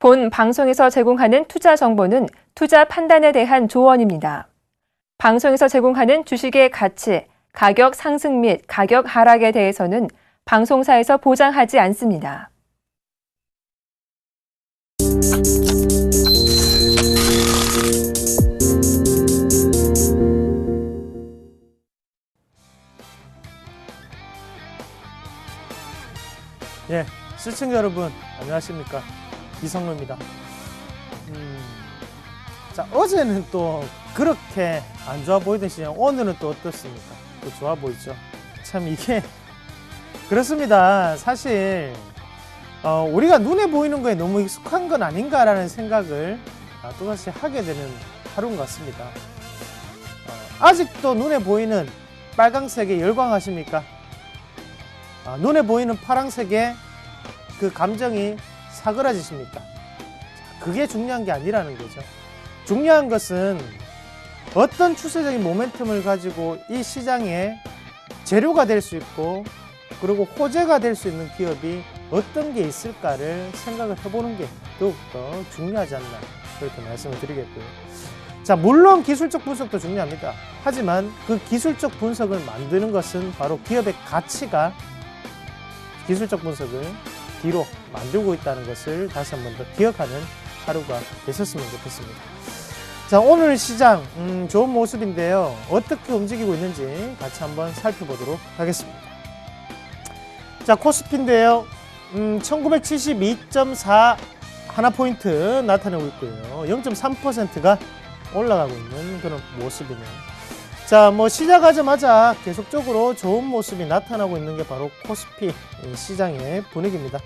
본 방송에서 제공하는 투자 정보는 투자 판단에 대한 조언입니다. 방송에서 제공하는 주식의 가치, 가격 상승 및 가격 하락에 대해서는 방송사에서 보장하지 않습니다. 예, 시청자 여러분 안녕하십니까, 이성로입니다. 자, 어제는 또 그렇게 안 좋아 보이던 시장, 오늘은 또 어떻습니까? 또 좋아 보이죠. 참 이게 그렇습니다. 사실 우리가 눈에 보이는 거에 너무 익숙한 건 아닌가라는 생각을 또다시 하게 되는 하루인 것 같습니다. 아직도 눈에 보이는 빨강색에 열광하십니까? 눈에 보이는 파란색에 그 감정이 사그라지십니까? 그게 중요한 게 아니라는 거죠. 중요한 것은 어떤 추세적인 모멘텀을 가지고 이 시장에 재료가 될 수 있고, 그리고 호재가 될 수 있는 기업이 어떤 게 있을까를 생각을 해보는 게 더욱더 중요하지 않나, 그렇게 말씀을 드리겠고요. 자, 물론 기술적 분석도 중요합니다. 하지만 그 기술적 분석을 만드는 것은 바로 기업의 가치가 기술적 분석을 뒤로 만들고 있다는 것을 다시 한 번 더 기억하는 하루가 되셨으면 좋겠습니다. 자, 오늘 시장 좋은 모습인데요. 어떻게 움직이고 있는지 같이 한번 살펴보도록 하겠습니다. 자, 코스피인데요. 1972.4 하나포인트 나타내고 있고요. 0.3%가 올라가고 있는 그런 모습이네요. 자, 시작하자마자 계속적으로 좋은 모습이 나타나고 있는 게 바로 코스피 시장의 분위기입니다.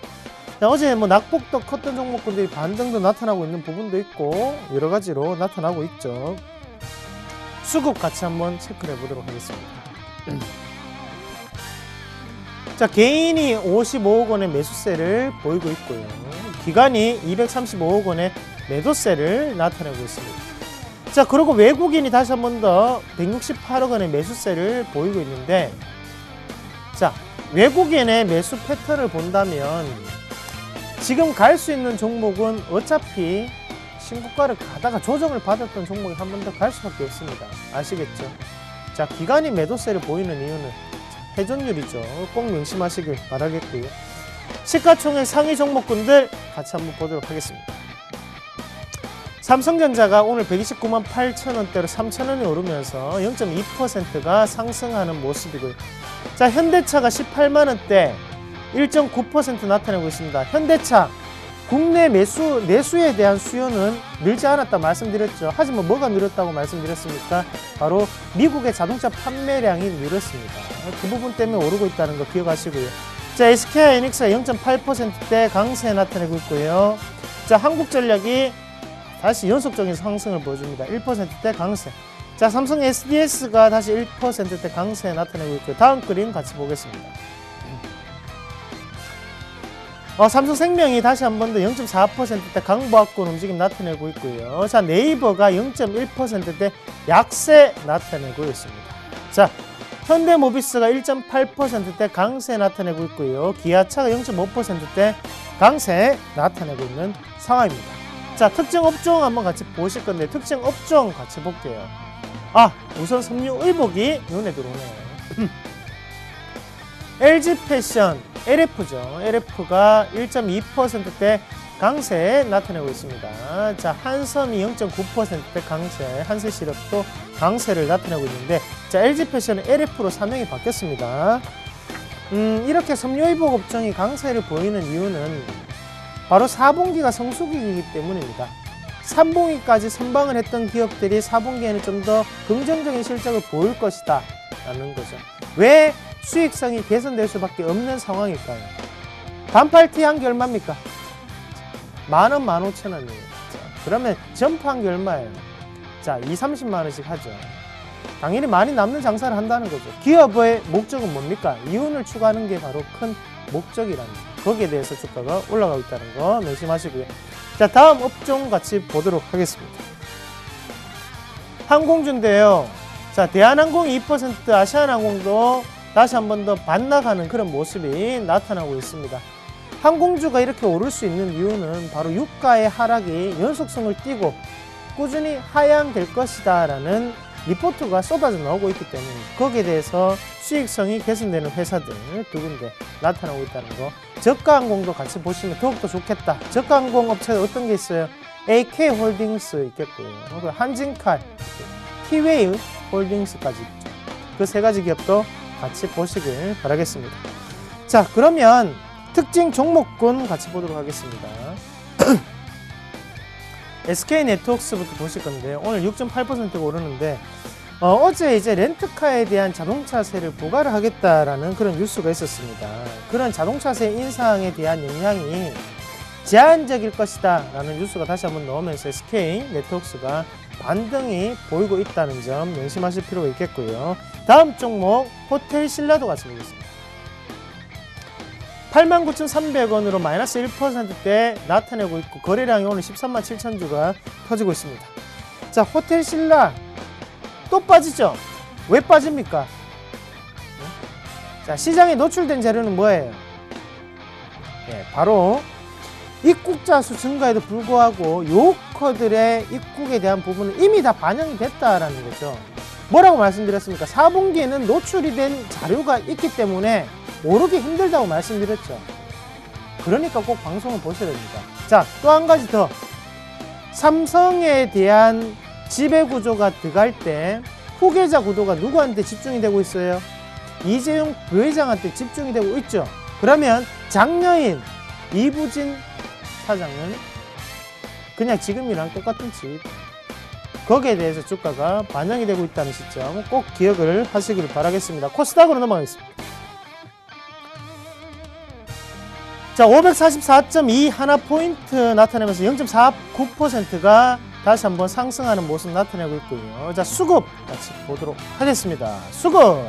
자, 어제 낙폭도 컸던 종목군들이 반등도 나타나고 있는 부분도 있고, 여러 가지로 나타나고 있죠. 수급 같이 한번 체크를 해보도록 하겠습니다. 자, 개인이 55억 원의 매수세를 보이고 있고요. 기관이 235억 원의 매도세를 나타내고 있습니다. 자, 그리고 외국인이 다시 한 번 더 168억 원의 매수세를 보이고 있는데, 자, 외국인의 매수 패턴을 본다면 지금 갈 수 있는 종목은 어차피 신고가를 가다가 조정을 받았던 종목이 한 번 더 갈 수밖에 없습니다. 아시겠죠? 자, 기관이 매도세를 보이는 이유는 회전율이죠. 꼭 명심하시길 바라겠고요. 시가총액 상위 종목군들 같이 한번 보도록 하겠습니다. 삼성전자가 오늘 129만 8천 원대로 3천 원이 오르면서 0.2%가 상승하는 모습이고요. 자, 현대차가 18만 원대 1.9% 나타내고 있습니다. 현대차 국내 내수에 대한 수요는 늘지 않았다 말씀드렸죠. 하지만 뭐가 늘었다고 말씀드렸습니까? 바로 미국의 자동차 판매량이 늘었습니다. 그 부분 때문에 오르고 있다는 거 기억하시고요. 자, SK하이닉스가 0.8%대 강세 나타내고 있고요. 자, 한국전력이 다시 연속적인 상승을 보여줍니다. 1%대 강세. 자, 삼성 SDS가 다시 1%대 강세 나타내고 있고요. 다음 그림 같이 보겠습니다. 삼성생명이 다시 한 번 더 0.4%대 강보합권 움직임 나타내고 있고요. 자, 네이버가 0.1%대 약세 나타내고 있습니다. 자, 현대모비스가 1.8%대 강세 나타내고 있고요. 기아차가 0.5%대 강세 나타내고 있는 상황입니다. 자, 특정 업종 한번 같이 보실 건데, 특정 업종 같이 볼게요. 우선 섬유의복이 눈에 들어오네요. LG패션, LF죠. LF가 1.2%대 강세 나타내고 있습니다. 자, 한섬이 0.9%대 강세, 한세시럽도 강세를 나타내고 있는데, 자, LG패션은 LF로 사명이 바뀌었습니다. 이렇게 섬유의복 업종이 강세를 보이는 이유는 바로 4분기가 성수기이기 때문입니다. 3분기까지 선방을 했던 기업들이 4분기에는 좀 더 긍정적인 실적을 보일 것이다 라는 거죠. 왜 수익성이 개선될 수밖에 없는 상황일까요? 반팔티 한 개 얼마입니까? 10,000원, 15,000원이에요. 그러면 점프 한 개 얼마예요? 자, 20-30만 원씩 하죠. 당연히 많이 남는 장사를 한다는 거죠. 기업의 목적은 뭡니까? 이윤을 추구하는 게 바로 큰 목적이라는 거예요. 거기에 대해서 주가가 올라가고 있다는 거 명심하시고요. 자, 다음 업종 같이 보도록 하겠습니다. 항공주인데요. 자, 대한항공이 2%, 아시아나항공도 다시 한 번 더 반락하는 그런 모습이 나타나고 있습니다. 항공주가 이렇게 오를 수 있는 이유는 바로 유가의 하락이 연속성을 띠고 꾸준히 하향될 것이다 라는 리포트가 쏟아져 나오고 있기 때문에 거기에 대해서 수익성이 개선되는 회사들 두 군데 나타나고 있다는 거. 저가항공도 같이 보시면 더욱더 좋겠다. 저가항공 업체가 어떤 게 있어요? AK홀딩스 있겠고요. 한진칼, 티웨이 홀딩스까지 있죠. 그 세 가지 기업도 같이 보시길 바라겠습니다. 자, 그러면 특징 종목군 같이 보도록 하겠습니다. SK네트워크스부터 보실 건데 오늘 6.8%가 오르는데 어제 이제 렌트카에 대한 자동차세를 부과를 하겠다라는 그런 뉴스가 있었습니다. 그런 자동차세 인상에 대한 영향이 제한적일 것이다 라는 뉴스가 다시 한번 나오면서 SK네트워크스가 반등이 보이고 있다는 점 명심하실 필요가 있겠고요. 다음 종목 호텔신라도 같이 보겠습니다. 89,300원으로 마이너스 1%대 나타내고 있고 거래량이 오늘 13만 7천 주가 터지고 있습니다. 자, 호텔신라 또 빠지죠? 왜 빠집니까? 자, 시장에 노출된 자료는 뭐예요? 네, 바로 입국자 수 증가에도 불구하고 요커들의 입국에 대한 부분은 이미 다 반영이 됐다라는 거죠. 뭐라고 말씀드렸습니까? 4분기에는 노출이 된 자료가 있기 때문에 오르기 힘들다고 말씀드렸죠. 그러니까 꼭 방송을 보셔야 됩니다. 자, 또 한 가지 더. 삼성에 대한 지배구조가 들어갈 때 후계자 구도가 누구한테 집중이 되고 있어요? 이재용 부회장한테 집중이 되고 있죠. 그러면 장녀인 이부진 사장은 그냥 지금이랑 똑같은 집. 거기에 대해서 주가가 반영이 되고 있다는 시점 꼭 기억을 하시길 바라겠습니다. 코스닥으로 넘어가겠습니다. 자, 544.2 하나 포인트 나타내면서 0.49%가 다시 한번 상승하는 모습 나타내고 있고요. 자, 수급 같이 보도록 하겠습니다. 수급.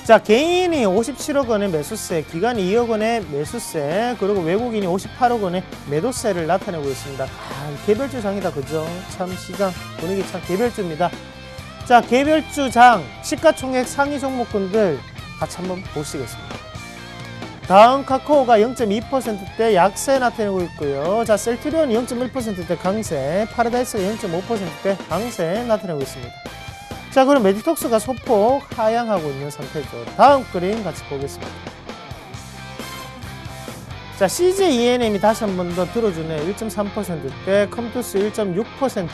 자, 개인이 57억 원의 매수세, 기관이 2억 원의 매수세, 그리고 외국인이 58억 원의 매도세를 나타내고 있습니다. 개별주 장이다, 그죠? 참 시장 분위기 참 개별주입니다. 자, 개별주 장, 시가총액 상위 종목군들 같이 한번 보시겠습니다. 다음 카카오가 0.2%대 약세 나타내고 있고요. 자, 셀트리온이 0.1%대 강세, 파라다이스가 0.5%대 강세 나타내고 있습니다. 자, 그럼 메디톡스가 소폭 하향하고 있는 상태죠. 다음 그림 같이 보겠습니다. 자, CJENM이 다시 한 번 더 들어주네. 1.3%대, 컴투스 1.6%.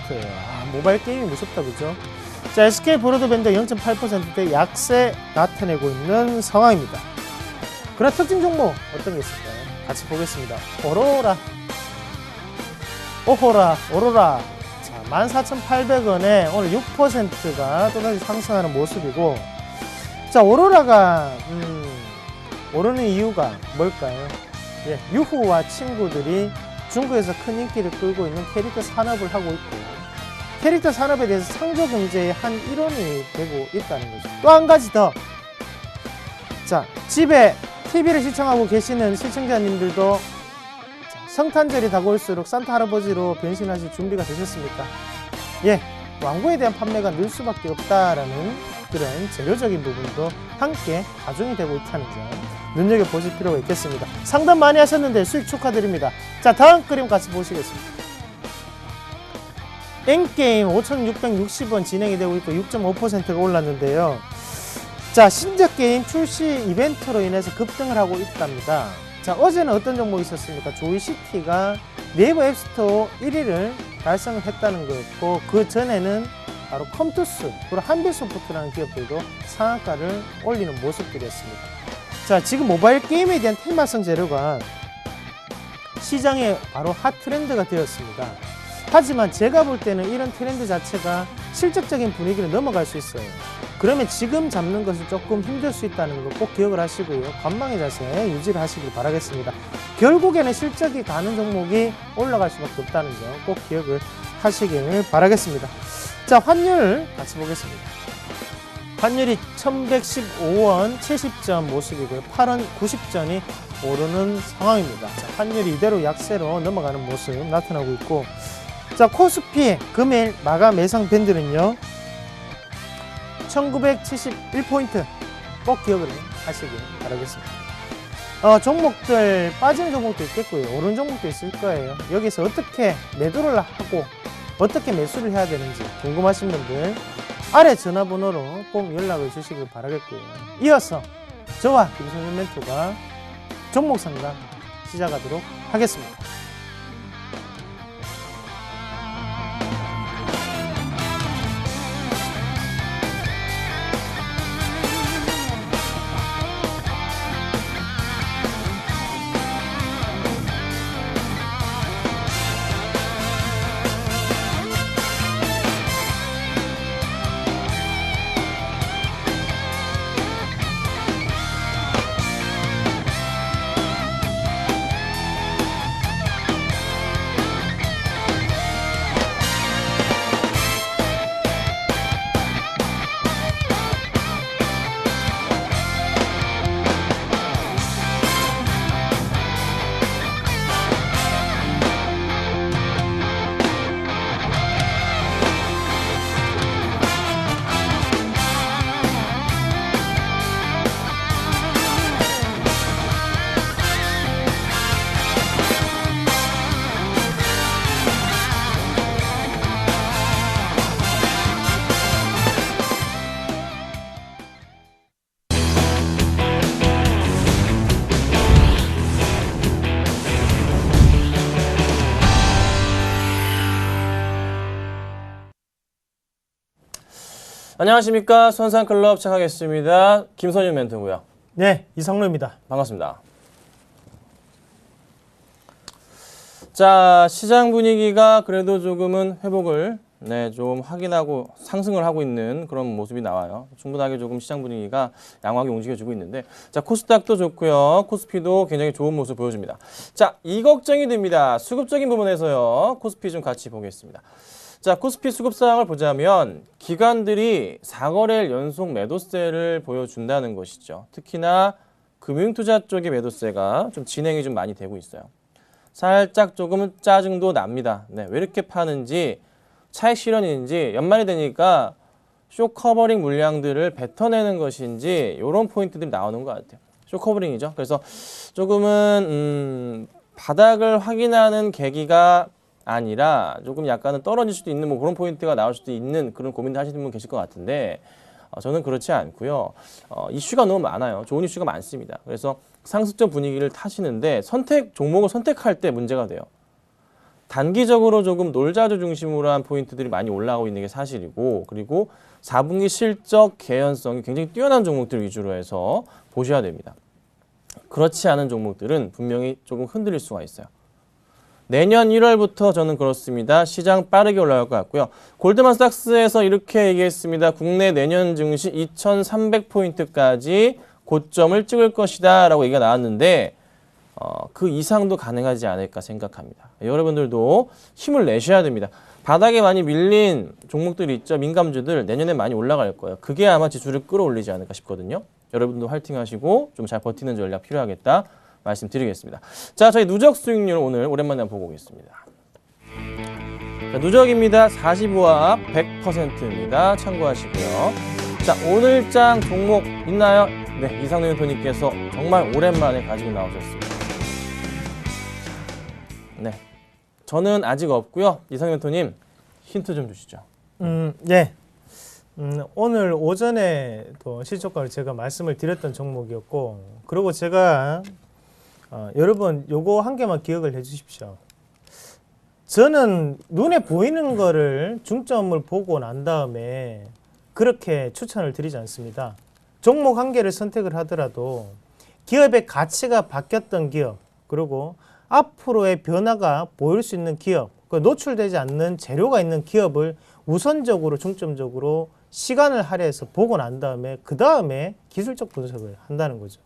모바일 게임이 무섭다, 그죠? 자, SK 브로드밴드 0.8%대 약세 나타내고 있는 상황입니다. 그러나 특징 종목 어떤 게 있을까요? 같이 보겠습니다. 오로라. 자, 14,800원에 오늘 6%가 또다시 상승하는 모습이고, 자, 오로라가 오르는 이유가 뭘까요? 예, 유후와 친구들이 중국에서 큰 인기를 끌고 있는 캐릭터 산업을 하고 있고, 캐릭터 산업에 대해서 창조 경제의 한 일원이 되고 있다는 거죠. 또 한 가지 더. 자, 집에 TV를 시청하고 계시는 시청자님들도 성탄절이 다가올수록 산타 할아버지로 변신하실 준비가 되셨습니까? 예, 왕구에 대한 판매가 늘 수밖에 없다라는 그런 재료적인 부분도 함께 가중이 되고 있다는 점 눈여겨보실 필요가 있겠습니다. 상담 많이 하셨는데 수익 축하드립니다. 자, 다음 그림 같이 보시겠습니다. N게임 5,660원 진행이 되고 있고 6.5%가 올랐는데요. 자, 신작 게임 출시 이벤트로 인해서 급등을 하고 있답니다. 자, 어제는 어떤 종목이 있었습니까? 조이시티가 네이버 앱스토어 1위를 달성을 했다는 거였고, 그 전에는 바로 컴투스, 그리고 한빛소프트라는 기업들도 상한가를 올리는 모습들이었습니다. 자, 지금 모바일 게임에 대한 테마성 재료가 시장의 바로 핫 트렌드가 되었습니다. 하지만 제가 볼 때는 이런 트렌드 자체가 실적적인 분위기를 넘어갈 수 있어요. 그러면 지금 잡는 것은 조금 힘들 수 있다는 거 꼭 기억을 하시고요. 관망의 자세 유지를 하시길 바라겠습니다. 결국에는 실적이 가는 종목이 올라갈 수밖에 없다는 점 꼭 기억을 하시길 바라겠습니다. 자, 환율 같이 보겠습니다. 환율이 1115원 70전 모습이고요. 8원 90전이 오르는 상황입니다. 자, 환율이 이대로 약세로 넘어가는 모습 나타나고 있고, 자, 코스피 금일 마감 예상 밴드는요 1971포인트 꼭 기억을 하시길 바라겠습니다. 종목들 빠지는 종목도 있겠고요. 오른 종목도 있을 거예요. 여기서 어떻게 매도를 하고 어떻게 매수를 해야 되는지 궁금하신 분들 아래 전화번호로 꼭 연락을 주시길 바라겠고요. 이어서 저와 김성현 멘토가 종목 상담 시작하도록 하겠습니다. 안녕하십니까. 손상클럽 시작하겠습니다. 김선윤 멘토고요. 네, 이상로입니다. 반갑습니다. 자, 시장 분위기가 그래도 조금은 회복을 좀 확인하고 상승을 하고 있는 그런 모습이 나와요. 충분하게 조금 시장 분위기가 양호하게 움직여주고 있는데, 자, 코스닥도 좋고요. 코스피도 굉장히 좋은 모습 보여줍니다. 자, 이 걱정이 됩니다. 수급적인 부분에서요. 코스피 좀 같이 보겠습니다. 자, 코스피 수급 상황을 보자면 기관들이 4거래일 연속 매도세를 보여준다는 것이죠. 특히나 금융투자 쪽의 매도세가 좀 진행이 좀 많이 되고 있어요. 살짝 조금 짜증도 납니다. 네, 왜 이렇게 파는지, 차익 실현인지, 연말이 되니까 쇼 커버링 물량들을 뱉어내는 것인지 이런 포인트들이 나오는 것 같아요. 쇼 커버링이죠. 그래서 조금은 바닥을 확인하는 계기가 아니라 조금 약간은 떨어질 수도 있는 그런 포인트가 나올 수도 있는 그런 고민을 하시는 분 계실 것 같은데, 저는 그렇지 않고요. 이슈가 너무 많아요. 좋은 이슈가 많습니다. 그래서 상승적 분위기를 타시는데 종목을 선택할 때 문제가 돼요. 단기적으로 조금 놀자조 중심으로 한 포인트들이 많이 올라오고 있는 게 사실이고, 그리고 4분기 실적 개연성이 굉장히 뛰어난 종목들 위주로 해서 보셔야 됩니다. 그렇지 않은 종목들은 분명히 조금 흔들릴 수가 있어요. 내년 1월부터 저는 그렇습니다. 시장 빠르게 올라갈 것 같고요. 골드만삭스에서 이렇게 얘기했습니다. 국내 내년 증시 2300포인트까지 고점을 찍을 것이다 라고 얘기가 나왔는데, 그 이상도 가능하지 않을까 생각합니다. 여러분들도 힘을 내셔야 됩니다. 바닥에 많이 밀린 종목들이 있죠. 민감주들 내년에 많이 올라갈 거예요. 그게 아마 지수를 끌어올리지 않을까 싶거든요. 여러분도 화이팅 하시고 좀 잘 버티는 전략 필요하겠다 말씀드리겠습니다. 자, 저희 누적 수익률 오늘 오랜만에 한번 보고 오겠습니다. 자, 누적입니다. 45와 100%입니다. 참고하시고요. 자, 오늘장 종목 있나요? 네, 이상로 멘토님께서 정말 오랜만에 가지고 나오셨습니다. 네, 저는 아직 없고요. 이상로 멘토님 힌트 좀 주시죠. 네. 오늘 오전에 또 실적가를 제가 말씀을 드렸던 종목이었고, 그리고 제가 여러분 요거 한 개만 기억을 해 주십시오. 저는 눈에 보이는 거를 중점을 보고 난 다음에 그렇게 추천을 드리지 않습니다. 종목 한 개를 선택을 하더라도 기업의 가치가 바뀌었던 기업, 그리고 앞으로의 변화가 보일 수 있는 기업, 노출되지 않는 재료가 있는 기업을 우선적으로 중점적으로 시간을 할애해서 보고 난 다음에 그 다음에 기술적 분석을 한다는 거죠.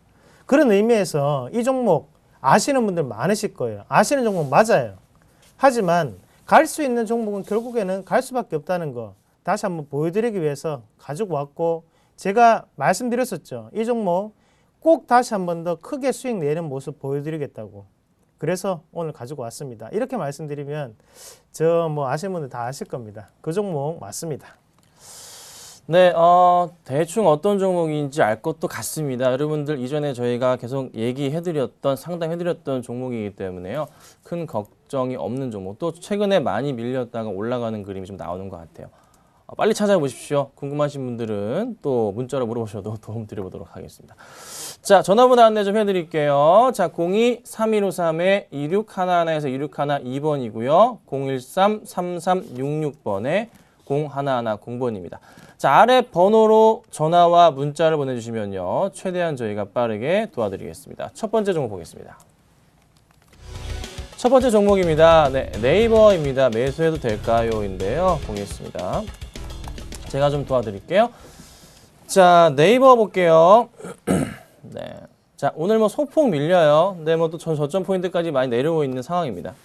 그런 의미에서 이 종목 아시는 분들 많으실 거예요. 아시는 종목 맞아요. 하지만 갈 수 있는 종목은 결국에는 갈 수밖에 없다는 거 다시 한번 보여드리기 위해서 가지고 왔고, 제가 말씀드렸었죠. 이 종목 꼭 다시 한번 더 크게 수익 내는 모습 보여드리겠다고. 그래서 오늘 가지고 왔습니다. 이렇게 말씀드리면 저 아시는 분들 다 아실 겁니다. 그 종목 맞습니다. 네, 대충 어떤 종목인지 알 것도 같습니다. 여러분들 이전에 저희가 계속 얘기해드렸던, 상담해드렸던 종목이기 때문에요. 큰 걱정이 없는 종목. 또 최근에 많이 밀렸다가 올라가는 그림이 좀 나오는 것 같아요. 빨리 찾아보십시오. 궁금하신 분들은 또 문자로 물어보셔도 도움 드려보도록 하겠습니다. 자, 전화번호 안내 좀 해드릴게요. 자, 02-3153-2611에서 2612번이고요. 013-3366번에 0110번입니다. 자, 아래 번호로 전화와 문자를 보내주시면요. 최대한 저희가 빠르게 도와드리겠습니다. 첫 번째 종목 보겠습니다. 첫 번째 종목입니다. 네, 네이버입니다. 매수해도 될까요?인데요. 보겠습니다. 제가 좀 도와드릴게요. 자, 네이버 볼게요. 네. 자, 오늘 뭐 소폭 밀려요. 네, 뭐 또 저점 포인트까지 많이 내려오고 있는 상황입니다.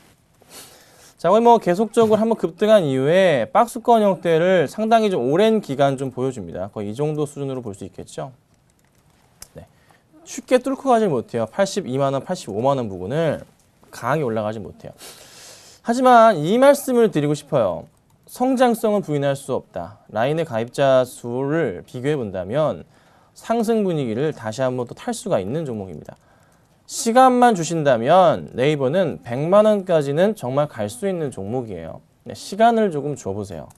자, 오늘 뭐 계속적으로 한번 급등한 이후에 박스권 형태를 상당히 좀 오랜 기간 좀 보여줍니다. 거의 이 정도 수준으로 볼 수 있겠죠. 네. 쉽게 뚫고 가지 못해요. 82만 원, 85만 원 부분을 강하게 올라가지 못해요. 하지만 이 말씀을 드리고 싶어요. 성장성은 부인할 수 없다. 라인의 가입자 수를 비교해 본다면 상승 분위기를 다시 한번 또 탈 수가 있는 종목입니다. 시간만 주신다면 네이버는 100만 원까지는 정말 갈 수 있는 종목이에요. 시간을 조금 줘보세요.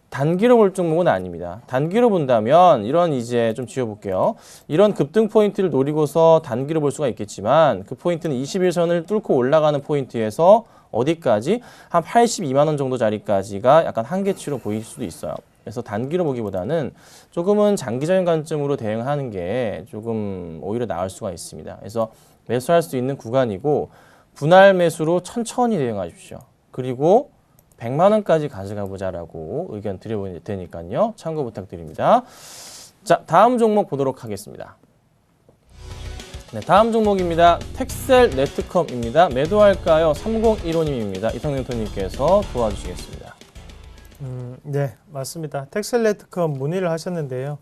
단기로 볼 종목은 아닙니다. 단기로 본다면 이런 이제 좀 지워볼게요. 이런 급등 포인트를 노리고서 단기로 볼 수가 있겠지만 그 포인트는 21선을 뚫고 올라가는 포인트에서 어디까지? 한 82만 원 정도 자리까지가 약간 한계치로 보일 수도 있어요. 그래서 단기로 보기보다는 조금은 장기적인 관점으로 대응하는 게 조금 오히려 나을 수가 있습니다. 그래서 매수할 수 있는 구간이고 분할 매수로 천천히 대응하십시오. 그리고 100만 원까지 가져가 보자라고 의견 드려볼 테니까요. 참고 부탁드립니다. 자, 다음 종목 보도록 하겠습니다. 네, 다음 종목입니다. 텍셀 네트컴입니다. 매도할까요? 3015님입니다. 이성윤 토님께서 도와주시겠습니다. 네, 맞습니다. 텍셀레트컴 문의를 하셨는데요.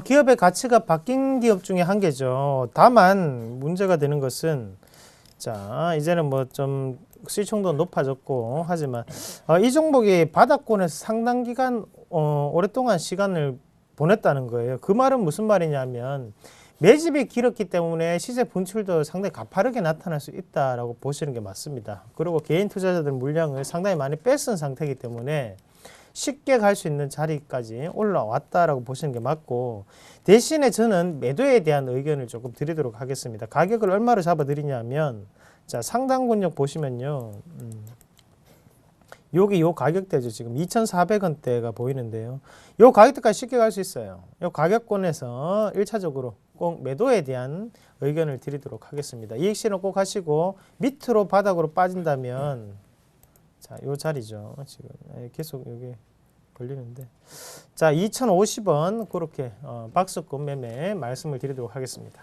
기업의 가치가 바뀐 기업 중에 한 개죠. 다만 문제가 되는 것은 자, 이제는 뭐 좀 시총도 높아졌고 하지만 이 종목이 바닥권에서 상당 기간 오랫동안 시간을 보냈다는 거예요. 그 말은 무슨 말이냐면 매집이 길었기 때문에 시세 분출도 상당히 가파르게 나타날 수 있다라고 보시는 게 맞습니다. 그리고 개인 투자자들 물량을 상당히 많이 뺏은 상태이기 때문에 쉽게 갈 수 있는 자리까지 올라왔다라고 보시는 게 맞고 대신에 저는 매도에 대한 의견을 조금 드리도록 하겠습니다. 가격을 얼마로 잡아드리냐면 자, 상단 권역 보시면요. 여기 요 가격대죠. 지금 2,400원대가 보이는데요. 요 가격대까지 쉽게 갈 수 있어요. 요 가격권에서 1차적으로 꼭 매도에 대한 의견을 드리도록 하겠습니다. 이익 실현 꼭 하시고 밑으로 바닥으로 빠진다면 자, 요 자리죠. 지금 계속 여기 걸리는데 자, 2,050원 그렇게 박스권 매매 말씀을 드리도록 하겠습니다.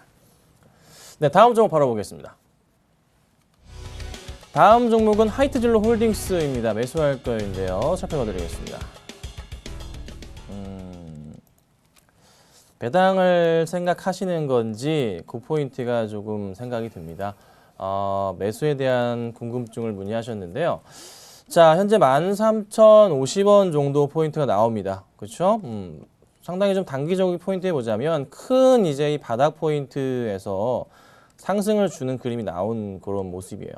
네, 다음 종목 바로 보겠습니다. 다음 종목은 하이트진로 홀딩스입니다. 매수할 거인데요. 살펴봐 드리겠습니다. 배당을 생각하시는 건지 그 포인트가 조금 생각이 듭니다. 매수에 대한 궁금증을 문의하셨는데요. 자, 현재 13,050원 정도 포인트가 나옵니다. 그렇죠? 상당히 좀 단기적인 포인트에 보자면 큰 이제 이 바닥 포인트에서 상승을 주는 그림이 나온 그런 모습이에요.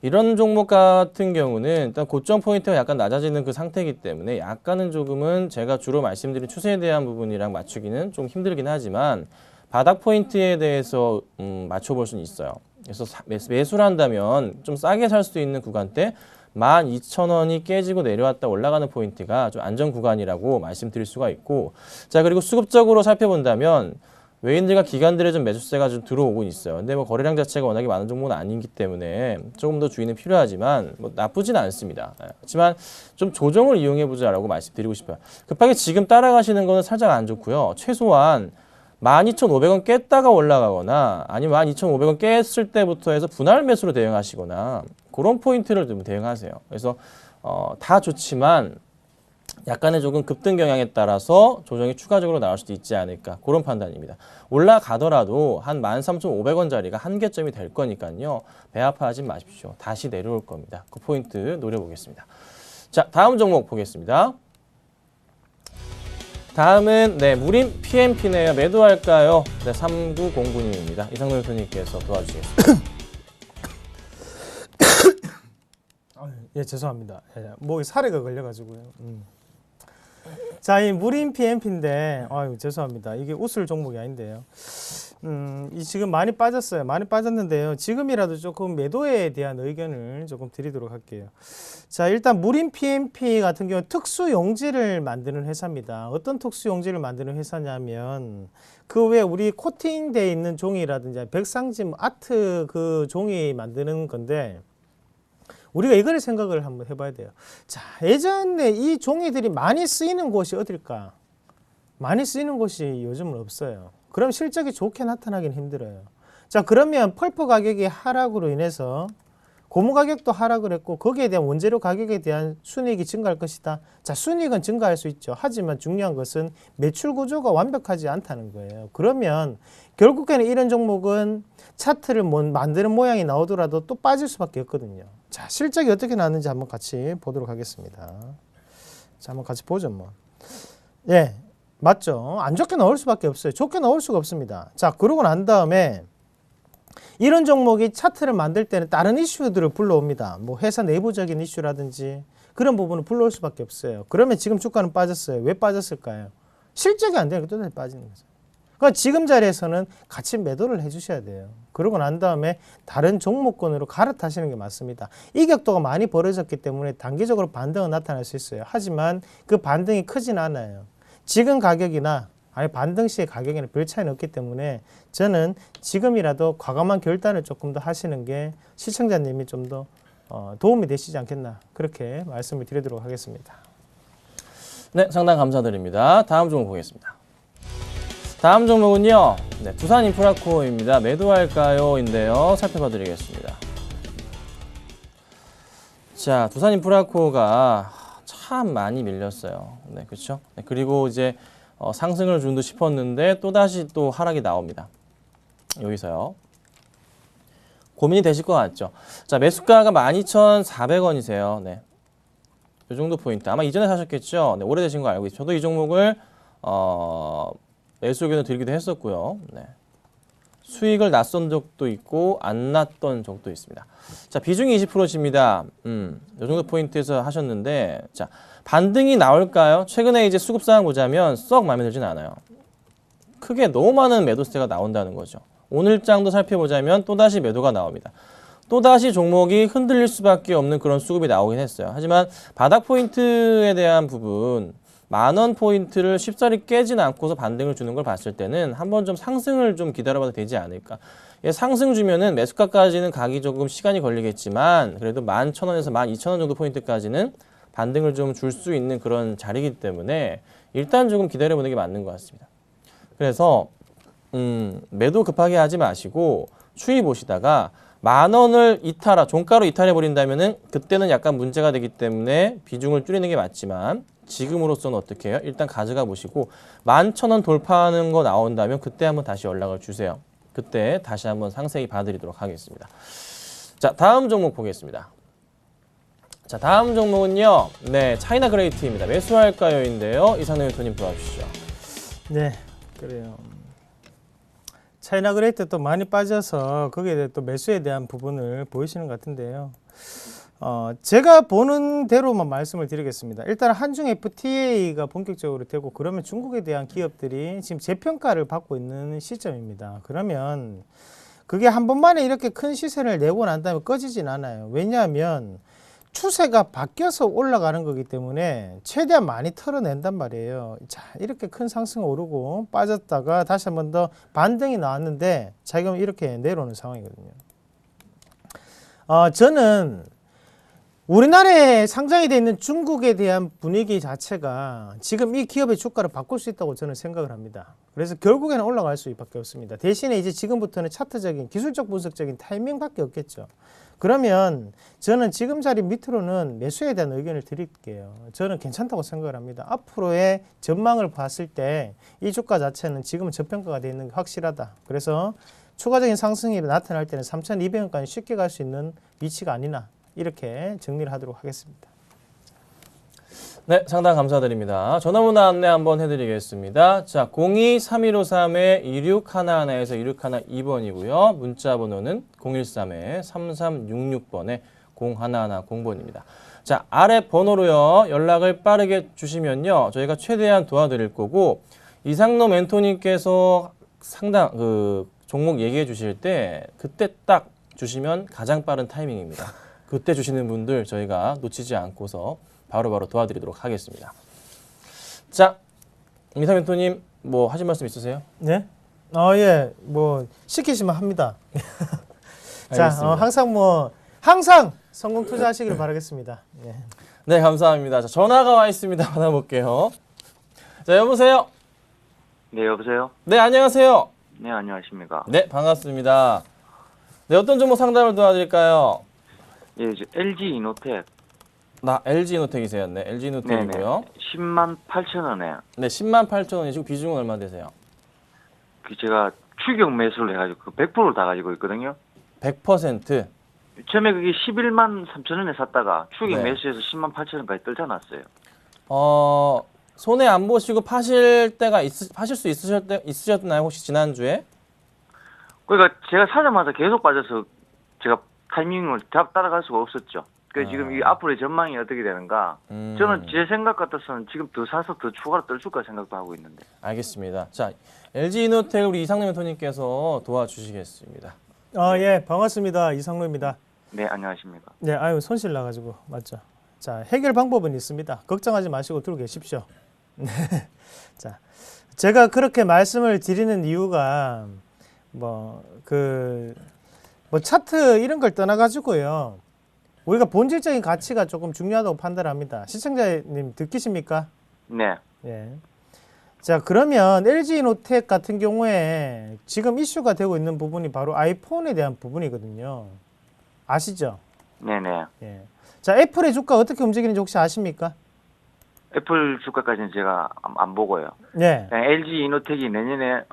이런 종목 같은 경우는 일단 고점 포인트가 약간 낮아지는 그 상태이기 때문에 약간은 조금은 제가 주로 말씀드린 추세에 대한 부분이랑 맞추기는 좀 힘들긴 하지만 바닥 포인트에 대해서 맞춰볼 수는 있어요. 그래서 매수를 한다면 좀 싸게 살 수 있는 구간대 12,000원이 깨지고 내려왔다 올라가는 포인트가 좀 안전 구간이라고 말씀드릴 수가 있고 자, 그리고 수급적으로 살펴본다면 외인들과 기관들의 좀 매수세가 좀 들어오고 있어요. 근데 뭐 거래량 자체가 워낙에 많은 종목은 아니기 때문에 조금 더 주의는 필요하지만 뭐 나쁘지는 않습니다. 하지만 좀 조정을 이용해 보자라고 말씀드리고 싶어요. 급하게 지금 따라가시는 거는 살짝 안 좋고요. 최소한 12,500원 깼다가 올라가거나 아니면 12,500원 깼을 때부터 해서 분할 매수로 대응하시거나 그런 포인트를 좀 대응하세요. 그래서 다 좋지만 약간의 조금 급등 경향에 따라서 조정이 추가적으로 나올 수도 있지 않을까 그런 판단입니다. 올라가더라도 한 13,500원짜리가 한계점이 될 거니까요. 배 아파하지 마십시오. 다시 내려올 겁니다. 그 포인트 노려보겠습니다. 자, 다음 종목 보겠습니다. 다음은 네, 무림 PMP네요. 매도할까요? 네, 3909님입니다. 이상노 대표님께서 도와주시겠습니다. 예, 죄송합니다. 예, 목에 사례가 걸려가지고요. 자, 이 무림 PMP인데, 아유, 죄송합니다. 이게 웃을 종목이 아닌데요. 이 지금 많이 빠졌어요. 많이 빠졌는데요. 지금이라도 조금 매도에 대한 의견을 조금 드리도록 할게요. 자, 일단 무림 PMP 같은 경우 특수 용지를 만드는 회사입니다. 어떤 특수 용지를 만드는 회사냐면 그 외에 우리 코팅되어 있는 종이라든지 백상지 아트 그 종이 만드는 건데 우리가 이걸 생각을 한번 해봐야 돼요. 자, 예전에 이 종이들이 많이 쓰이는 곳이 어딜까? 많이 쓰이는 곳이 요즘은 없어요. 그럼 실적이 좋게 나타나긴 힘들어요. 자, 그러면 펄프 가격이 하락으로 인해서 고무 가격도 하락을 했고 거기에 대한 원재료 가격에 대한 순이익이 증가할 것이다. 자, 순이익은 증가할 수 있죠. 하지만 중요한 것은 매출 구조가 완벽하지 않다는 거예요. 그러면 결국에는 이런 종목은 차트를 만드는 모양이 나오더라도 또 빠질 수밖에 없거든요. 자, 실적이 어떻게 나왔는지 한번 같이 보도록 하겠습니다. 자, 한번 같이 보죠, 뭐. 예, 맞죠? 안 좋게 나올 수밖에 없어요. 좋게 나올 수가 없습니다. 자, 그러고 난 다음에 이런 종목이 차트를 만들 때는 다른 이슈들을 불러옵니다. 뭐 회사 내부적인 이슈라든지 그런 부분을 불러올 수밖에 없어요. 그러면 지금 주가는 빠졌어요. 왜 빠졌을까요? 실적이 안 되니까 또 다시 빠지는 거죠. 그러니까 지금 자리에서는 같이 매도를 해주셔야 돼요. 그러고 난 다음에 다른 종목군으로 갈아타시는 게 맞습니다. 이격도가 많이 벌어졌기 때문에 단기적으로 반등은 나타날 수 있어요. 하지만 그 반등이 크진 않아요. 지금 가격이나 반등 시의 가격에는 별 차이는 없기 때문에 저는 지금이라도 과감한 결단을 조금 더 하시는 게 시청자님이 좀 더 도움이 되시지 않겠나 그렇게 말씀을 드리도록 하겠습니다. 네, 상당 감사드립니다. 다음 종목 보겠습니다. 다음 종목은요. 네, 두산인프라코어입니다. 매도할까요?인데요. 살펴봐 드리겠습니다. 자, 두산인프라코어가 참 많이 밀렸어요. 네, 그렇죠? 네, 그리고 이제 상승을 준 듯 싶었는데 또다시 또 하락이 나옵니다. 여기서요. 고민이 되실 것 같죠? 자, 매수가가 12,400원이세요. 네. 이 정도 포인트. 아마 이전에 사셨겠죠? 네, 오래되신 거 알고 있어요. 저도 이 종목을 매수 의견을 드리기도 했었고요. 네. 수익을 났던 적도 있고 안 났던 적도 있습니다. 자, 비중이 20%입니다. 이 정도 포인트에서 하셨는데 자, 반등이 나올까요? 최근에 이제 수급 상황 보자면 썩 마음에 들진 않아요. 크게 너무 많은 매도세가 나온다는 거죠. 오늘 장도 살펴보자면 또다시 매도가 나옵니다. 또다시 종목이 흔들릴 수밖에 없는 그런 수급이 나오긴 했어요. 하지만 바닥 포인트에 대한 부분 10,000원 포인트를 쉽사리 깨진 않고서 반등을 주는 걸 봤을 때는 한번 좀 상승을 좀 기다려봐도 되지 않을까. 예, 상승 주면은 매수가까지는 가기 조금 시간이 걸리겠지만 그래도 11,000원에서 12,000원 정도 포인트까지는 반등을 좀 줄 수 있는 그런 자리이기 때문에 일단 조금 기다려보는 게 맞는 것 같습니다. 그래서 매도 급하게 하지 마시고 추이 보시다가 10,000원을 종가로 이탈해 버린다면은 그때는 약간 문제가 되기 때문에 비중을 줄이는 게 맞지만 지금으로서는 어떻게 해요? 일단 가져가 보시고 11,000원 돌파하는 거 나온다면 그때 한번 다시 연락을 주세요. 그때 다시 한번 상세히 봐드리도록 하겠습니다. 자, 다음 종목 보겠습니다. 자, 다음 종목은요. 네, 차이나 그레이트입니다. 매수할까요?인데요. 이상노 대표님 도와주시죠. 네, 그래요. 차이나 그레이트 또 많이 빠져서 거기에 대해 또 매수에 대한 부분을 보이시는 것 같은데요. 제가 보는 대로만 말씀을 드리겠습니다. 일단 한중 FTA가 본격적으로 되고 그러면 중국에 대한 기업들이 지금 재평가를 받고 있는 시점입니다. 그러면 그게 한 번만에 이렇게 큰 시세를 내고 난 다음에 꺼지진 않아요. 왜냐하면 추세가 바뀌어서 올라가는 거기 때문에 최대한 많이 털어낸단 말이에요. 자, 이렇게 큰 상승 오르고 빠졌다가 다시 한 번 더 반등이 나왔는데 지금 이렇게 내려오는 상황이거든요. 저는 우리나라에 상장이 되어 있는 중국에 대한 분위기 자체가 지금 이 기업의 주가를 바꿀 수 있다고 저는 생각을 합니다. 그래서 결국에는 올라갈 수밖에 없습니다. 대신에 이제 지금부터는 차트적인 기술적 분석적인 타이밍밖에 없겠죠. 그러면 저는 지금 자리 밑으로는 매수에 대한 의견을 드릴게요. 저는 괜찮다고 생각을 합니다. 앞으로의 전망을 봤을 때 이 주가 자체는 지금은 저평가가 되어 있는 게 확실하다. 그래서 추가적인 상승이 나타날 때는 3,200원까지 쉽게 갈 수 있는 위치가 아니나 이렇게 정리를 하도록 하겠습니다. 네, 상담 감사드립니다. 전화번호 안내 한번 해드리겠습니다. 자, 02-315-2611에서 2612번이고요. 문자 번호는 013-3366번에 0110번입니다. 자, 아래 번호로요. 연락을 빠르게 주시면요. 저희가 최대한 도와드릴 거고, 이상로 멘토님께서 상담, 종목 얘기해 주실 때 그때 딱 주시면 가장 빠른 타이밍입니다. 그때 주시는 분들 저희가 놓치지 않고서 바로바로 도와드리도록 하겠습니다. 자, 이상 멘토님 뭐 하실 말씀 있으세요? 네? 예, 뭐 시키시면 합니다. 자, 알겠습니다. 항상 성공 투자하시기를 바라겠습니다. 네. 네, 감사합니다. 자, 전화가 와 있습니다. 받아볼게요. 자, 여보세요? 네, 여보세요? 네, 안녕하세요. 네, 안녕하십니까? 네, 반갑습니다. 네, 어떤 종목 상담을 도와드릴까요? 예, LG 이노텍. LG 이노텍이세요. 네, LG 이노텍이고요. 10만 8천 원에 네, 10만 8천 원이시고 비중은 얼마 되세요? 제가 추격 매수를 해가지고 그 100%를 다 가지고 있거든요. 100%. 처음에 그게 11만 3천 원에 샀다가 추격 네. 매수해서 10만 8천 원까지 떨쳐놨어요. 손해 안 보시고 파실 수 있으셨나요? 혹시 지난주에? 그러니까 제가 사자마자 계속 빠져서 제가 타이밍을 따라갈 수가 없었죠. 그래서 지금 이 앞으로의 전망이 어떻게 되는가? 저는 제 생각 같아서는 지금 더 사서 더 추가로 떨줄까 생각도 하고 있는데. 알겠습니다. 자, LG 이노텍 우리 이상로 멘토님께서 도와주시겠습니다. 예, 반갑습니다. 이상로입니다. 네, 안녕하십니까? 네, 손실 나가지고 맞죠. 자, 해결 방법은 있습니다. 걱정하지 마시고 들고 계십시오. 네. 자, 제가 그렇게 말씀을 드리는 이유가 차트 이런 걸 떠나가지고요. 우리가 본질적인 가치가 조금 중요하다고 판단합니다. 시청자님 듣기십니까? 네. 예. 자, 그러면 LG이노텍 같은 경우에 지금 이슈가 되고 있는 부분이 바로 아이폰에 대한 부분이거든요. 아시죠? 네네. 예. 자, 애플의 주가 어떻게 움직이는지 혹시 아십니까? 애플 주가까지는 제가 안 보고요. 네. 그냥 LG 이노텍이 내년에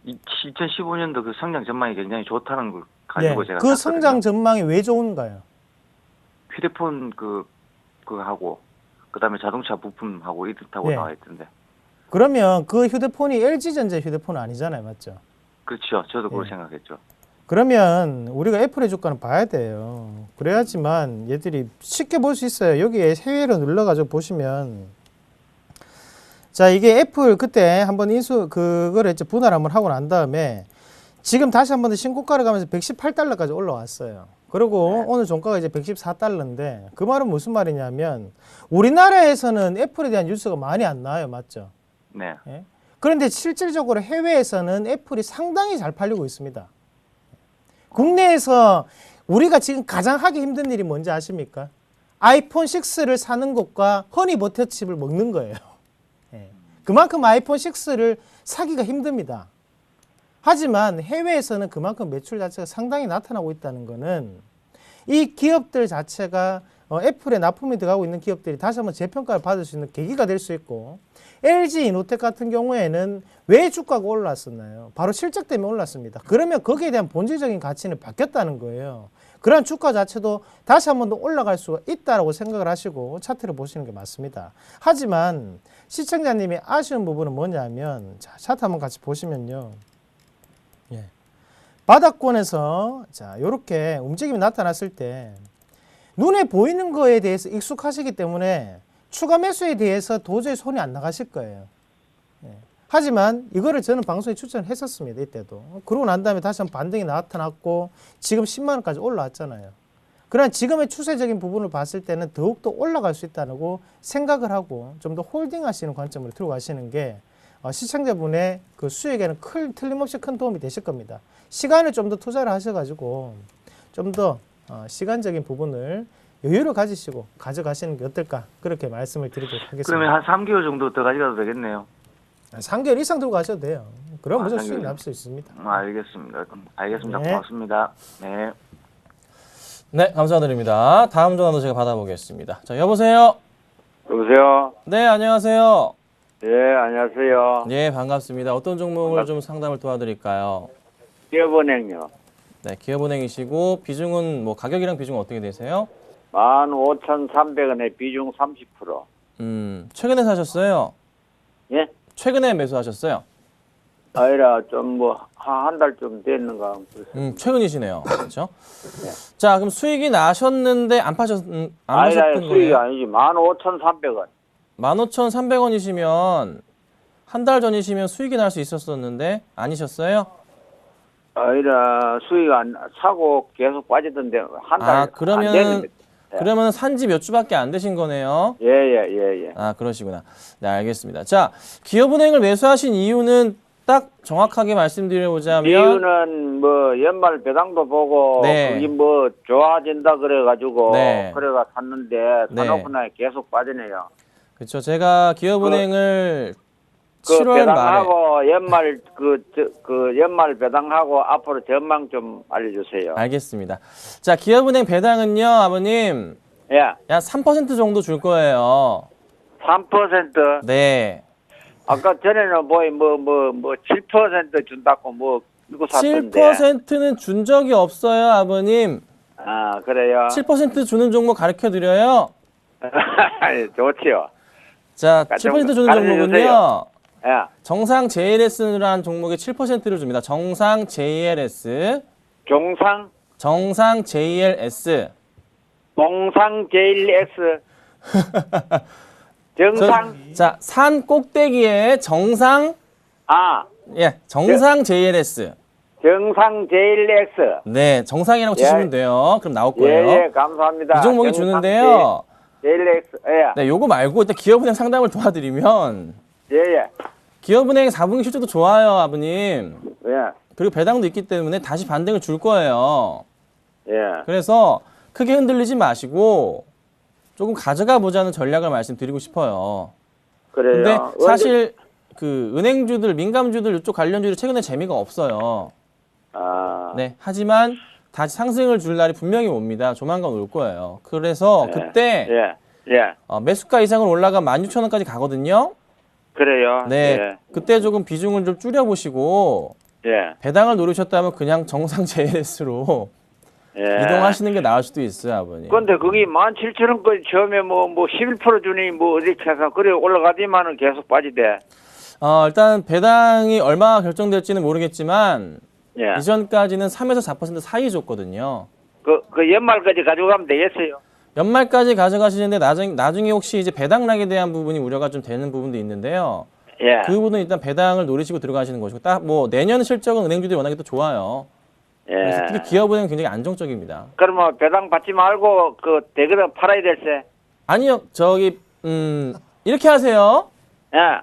2015년도 그 성장 전망이 굉장히 좋다는 걸 가지고 제가 그 샀거든요. 성장 전망이 왜 좋은가요? 휴대폰 그거 하고 그다음에 자동차 부품하고 이렇다고 예. 나와 있던데. 그러면 그 휴대폰이 LG전자 휴대폰은 아니잖아요. 맞죠? 그렇죠. 저도 그걸 예. 생각했죠. 그러면 우리가 애플의 주가는 봐야 돼요. 그래야지만 얘들이 쉽게 볼 수 있어요. 여기에 해외로 눌러가지고 보시면 자, 이게 애플 그때 한번 그거를 이제 분할 한번 하고 난 다음에 지금 다시 한번 더 신고가를 가면서 118달러까지 올라왔어요. 그리고 오늘 종가가 이제 114달러인데 그 말은 무슨 말이냐면 우리나라에서는 애플에 대한 뉴스가 많이 안 나와요. 맞죠? 네. 예? 그런데 실질적으로 해외에서는 애플이 상당히 잘 팔리고 있습니다. 국내에서 우리가 지금 가장 하기 힘든 일이 뭔지 아십니까? 아이폰 6를 사는 것과 허니버터칩을 먹는 거예요. 예. 그만큼 아이폰 6를 사기가 힘듭니다. 하지만 해외에서는 그만큼 매출 자체가 상당히 나타나고 있다는 것은 이 기업들 자체가 애플에 납품이 들어가고 있는 기업들이 다시 한번 재평가를 받을 수 있는 계기가 될 수 있고 LG 이노텍 같은 경우에는 왜 주가가 올랐었나요? 바로 실적 때문에 올랐습니다. 그러면 거기에 대한 본질적인 가치는 바뀌었다는 거예요. 그런 주가 자체도 다시 한 번 더 올라갈 수가 있다고 생각을 하시고 차트를 보시는 게 맞습니다. 하지만 시청자님이 아쉬운 부분은 뭐냐면 자, 차트 한번 같이 보시면요. 예. 바닥권에서 자, 이렇게 움직임이 나타났을 때 눈에 보이는 거에 대해서 익숙하시기 때문에 추가 매수에 대해서 도저히 손이 안 나가실 거예요. 예. 하지만 이거를 저는 방송에 추천했었습니다. 이때도. 그러고 난 다음에 다시 한번 반등이 나타났고 지금 10만 원까지 올라왔잖아요. 그러나 지금의 추세적인 부분을 봤을 때는 더욱더 올라갈 수 있다는 거 생각을 하고 좀 더 홀딩하시는 관점으로 들고 가시는 게 시청자분의 그 수익에는 틀림없이 큰 도움이 되실 겁니다. 시간을 좀 더 투자를 하셔가지고 좀 더 시간적인 부분을 여유를 가지시고 가져가시는 게 어떨까 그렇게 말씀을 드리도록 하겠습니다. 그러면 한 3개월 정도 더 가져가도 되겠네요. 3개월 이상 들고 가셔도 돼요. 그럼 무조건 수익 3개월. 날 수 있습니다. 알겠습니다. 알겠습니다. 네. 고맙습니다. 네. 네, 감사드립니다. 다음 전화도 제가 받아보겠습니다. 자, 여보세요? 여보세요? 네, 안녕하세요. 예, 안녕하세요. 네, 반갑습니다. 어떤 종목을 좀 상담을 도와드릴까요? 기업은행요. 네, 기업은행이시고 비중은 가격이랑 비중은 어떻게 되세요? 15,300원에 비중 30%. 최근에 사셨어요? 예? 최근에 매수하셨어요? 아니라 좀 뭐 한 달 좀 됐는가. 최근이시네요. 그렇죠? 자, 그럼 수익이 나셨는데 안 아니라 보셨던 수익이 거예요? 아니지. 15,300원. 15,300원이시면 한 달 전이시면 수익이 날 수 있었었는데 아니셨어요? 아니라 수익 안 사고 계속 빠지던데 한 달 아, 안 그러면 됐는데. 그러면 산지 몇 주밖에 안 되신 거네요. 예. 아, 그러시구나. 네, 알겠습니다. 자, 기업은행을 매수하신 이유는 딱 정확하게 말씀드려보자면 이유는 뭐 연말 배당도 보고 네. 그게 뭐 좋아진다 그래가지고 네. 그래가 샀는데 네. 사놓고 나니 계속 빠지네요. 그렇죠. 제가 기업은행을 그 7월 말에 배당하고 연말 그 연말 배당하고 앞으로 전망 좀 알려주세요. 알겠습니다. 자, 기업은행 배당은요, 아버님, 예, 약 3% 정도 줄 거예요. 3%. 네. 아까 전에는 뭐 7% 준다고 뭐 이거 샀던데. 7%는 준 적이 없어요, 아버님. 아 그래요. 7% 주는 종목 가르쳐 드려요. 좋지요. 자, 좀 7% 주는 가르쳐 종목은요. 주세요. 예, 정상 JLS라는 종목에 7%를 줍니다. 정상 JLS. 정상 JLS. 동상 JLS. 정상. 자, 산 꼭대기에 정상 정상 JLS. 정상 JLS. 네, 정상이라고 치시면 돼요. 그럼 나올 거예요. 예, 감사합니다. 이 종목이 정상 주는데요. JLS. 예. 네, 요거 말고 일단 기업은행 상담을 도와드리면 예. 기업은행 4분기 실적도 좋아요, 아버님. 예. 그리고 배당도 있기 때문에 다시 반등을 줄 거예요. 예. 그래서 크게 흔들리지 마시고 조금 가져가 보자는 전략을 말씀드리고 싶어요. 그래요. 근데 사실 그 은행주들, 민감주들 이쪽 관련주들 최근에 재미가 없어요. 아. 네, 하지만 다시 상승을 줄 날이 분명히 옵니다. 조만간 올 거예요. 그래서 그때 예. 매수가 이상을 올라가 16,000원까지 가거든요. 그래요. 네, 예. 그때 조금 비중을 좀 줄여보시고 예. 배당을 노리셨다면 그냥 정상 JLS로 예. 이동하시는 게 나을 수도 있어요, 아버님. 근데 그게 17,000원까지 처음에 뭐 11% 주니 뭐 어디 해서 그래 올라가지만은 계속 빠지대. 일단 배당이 얼마 결정될지는 모르겠지만 예. 이전까지는 3에서 4% 사이 줬거든요. 그 연말까지 가져가면 되겠어요. 연말까지 가져가시는데 나중에 혹시 이제 배당락에 대한 부분이 우려가 좀 되는 부분도 있는데요. 예. 그 부분은 일단 배당을 노리시고 들어가시는 것이고 딱 뭐 내년 실적은 은행주들이 워낙에 또 좋아요. 그래서 예. 특히 기업은행은 굉장히 안정적입니다. 그러면 배당 받지 말고 그 대그릇 팔아야 될세. 아니요, 이렇게 하세요. 예.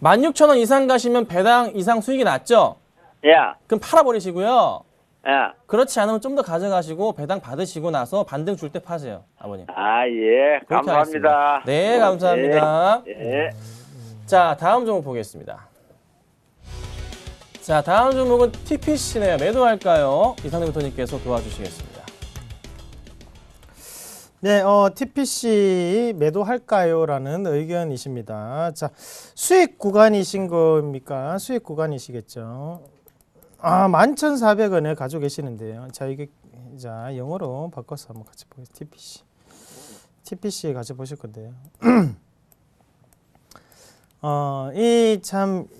16,000원 이상 가시면 배당 이상 수익이 났죠? 예. 그럼 팔아버리시고요. 예. 그렇지 않으면 좀 더 가져가시고 배당 받으시고 나서 반등 줄 때 파세요, 아버님. 아, 예. 그렇게 감사합니다. 하겠습니다. 네, 감사합니다. 예. 자, 다음 종목 보겠습니다. 자, 다음 종목은 TPC네요. 매도할까요? 이상대 부터님께서 도와주시겠습니다. 네, TPC 매도할까요? 라는 의견이십니다. 자, 수익 구간이신 겁니까? 수익 구간이시겠죠. 11,400원에 가지고 계시는데요. 자, 이게, 영어로 바꿔서 한번 같이 보겠습니다. TPC 같이 보실 건데요.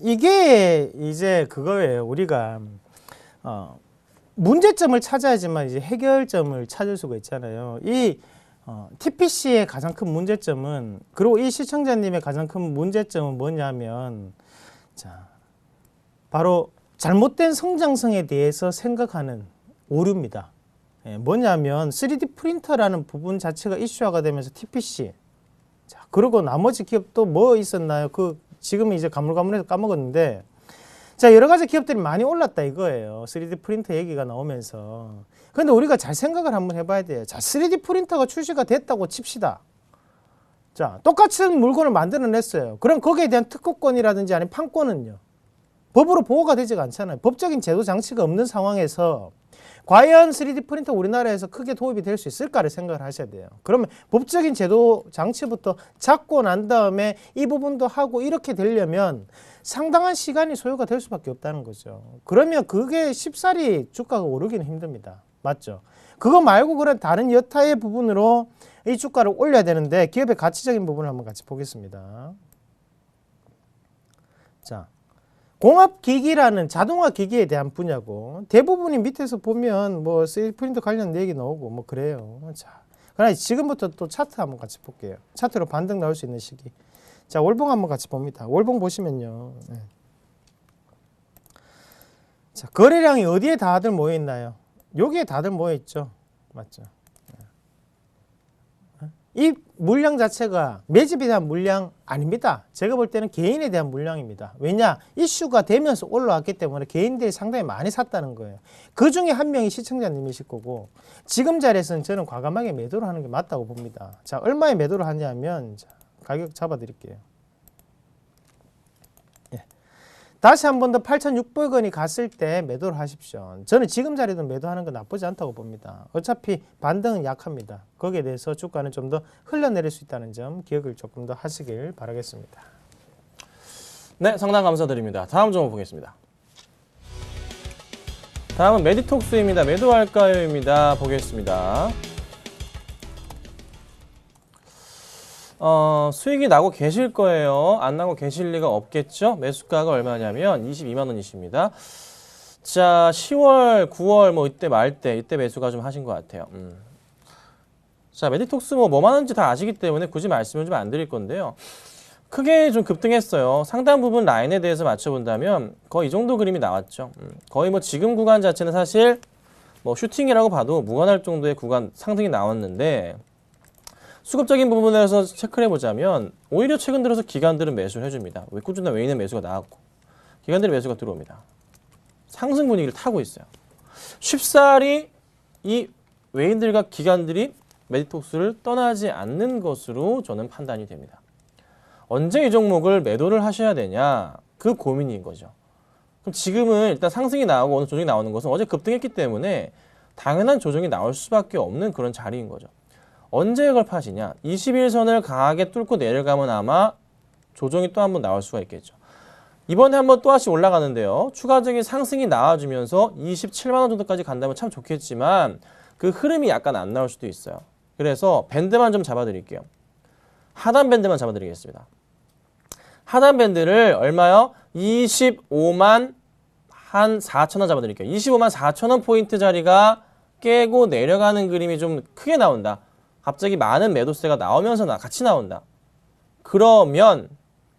이게 이제 그거예요. 우리가, 문제점을 찾아야지만 이제 해결점을 찾을 수가 있잖아요. TPC의 가장 큰 문제점은, 그리고 이 시청자님의 가장 큰 문제점은 뭐냐면, 자, 바로 잘못된 성장성에 대해서 생각하는 오류입니다. 뭐냐면 3D 프린터라는 부분 자체가 이슈화가 되면서 TPC, 자, 그리고 나머지 기업도 뭐 있었나요? 지금 이제 가물가물해서 까먹었는데, 자, 여러 가지 기업들이 많이 올랐다 이거예요. 3D 프린터 얘기가 나오면서. 근데 우리가 잘 생각을 한번 해봐야 돼요. 자, 3D 프린터가 출시가 됐다고 칩시다. 자, 똑같은 물건을 만들어냈어요. 그럼 거기에 대한 특허권이라든지 아니면 판권은요? 법으로 보호가 되지가 않잖아요. 법적인 제도 장치가 없는 상황에서 과연 3D 프린터 우리나라에서 크게 도입이 될 수 있을까를 생각을 하셔야 돼요. 그러면 법적인 제도 장치부터 잡고 난 다음에 이 부분도 하고 이렇게 되려면 상당한 시간이 소요가 될 수밖에 없다는 거죠. 그러면 그게 쉽사리 주가가 오르기는 힘듭니다. 맞죠? 그거 말고 그런 다른 여타의 부분으로 이 주가를 올려야 되는데 기업의 가치적인 부분을 한번 같이 보겠습니다. 자, 공업기기라는 자동화 기기에 대한 분야고 대부분이 밑에서 보면 뭐 3D 프린터 관련 얘기 나오고 뭐 그래요. 자, 그러나 지금부터 또 차트 한번 같이 볼게요. 차트로 반등 나올 수 있는 시기. 자, 월봉 한번 같이 봅니다. 월봉 보시면요. 네. 자, 거래량이 어디에 다들 모여 있나요? 여기에 다들 모여 있죠. 맞죠? 이 물량 자체가 매집에 대한 물량 아닙니다. 제가 볼 때는 개인에 대한 물량입니다. 왜냐? 이슈가 되면서 올라왔기 때문에 개인들이 상당히 많이 샀다는 거예요. 그 중에 한 명이 시청자님이실 거고 지금 자리에서는 저는 과감하게 매도를 하는 게 맞다고 봅니다. 자, 얼마에 매도를 하냐면 자, 가격 잡아드릴게요. 다시 한 번 더 8,600원이 갔을 때 매도를 하십시오. 저는 지금 자리도 매도하는 건 나쁘지 않다고 봅니다. 어차피 반등은 약합니다. 거기에 대해서 주가는 좀 더 흘러내릴 수 있다는 점 기억을 조금 더 하시길 바라겠습니다. 네, 상담 감사드립니다. 다음 종목 보겠습니다. 다음은 메디톡스입니다. 매도할까요입니다. 보겠습니다. 수익이 나고 계실 거예요. 안 나고 계실 리가 없겠죠. 매수가가 얼마냐면 22만 원이십니다. 자, 10월, 9월 뭐 이때 말 때 이때 매수가 좀 하신 것 같아요. 자, 메디톡스 뭐만 하는지 다 아시기 때문에 굳이 말씀을 좀 안 드릴 건데요. 크게 좀 급등했어요. 상당 부분 라인에 대해서 맞춰본다면 거의 이 정도 그림이 나왔죠. 거의 뭐 지금 구간 자체는 사실 뭐 슈팅이라고 봐도 무관할 정도의 구간 상승이 나왔는데 수급적인 부분에서 체크를 해보자면 오히려 최근 들어서 기관들은 매수를 해줍니다. 왜 꾸준한 외인의 매수가 나왔고 기관들의 매수가 들어옵니다. 상승 분위기를 타고 있어요. 쉽사리 이 외인들과 기관들이 메디톡스를 떠나지 않는 것으로 저는 판단이 됩니다. 언제 이 종목을 매도를 하셔야 되냐 그 고민인 거죠. 그럼 지금은 일단 상승이 나오고 오늘 조정이 나오는 것은 어제 급등했기 때문에 당연한 조정이 나올 수밖에 없는 그런 자리인 거죠. 언제 이걸 파시냐? 21선을 강하게 뚫고 내려가면 아마 조정이 또 한번 나올 수가 있겠죠. 이번에 한번 또 다시 올라가는데요. 추가적인 상승이 나와주면서 27만 원 정도까지 간다면 참 좋겠지만 그 흐름이 약간 안 나올 수도 있어요. 그래서 밴드만 좀 잡아드릴게요. 하단 밴드만 잡아드리겠습니다. 하단 밴드를 얼마요? 25만 한 4천 원 잡아드릴게요. 25만 4천 원 포인트 자리가 깨고 내려가는 그림이 좀 크게 나온다. 갑자기 많은 매도세가 나오면서 같이 나온다. 그러면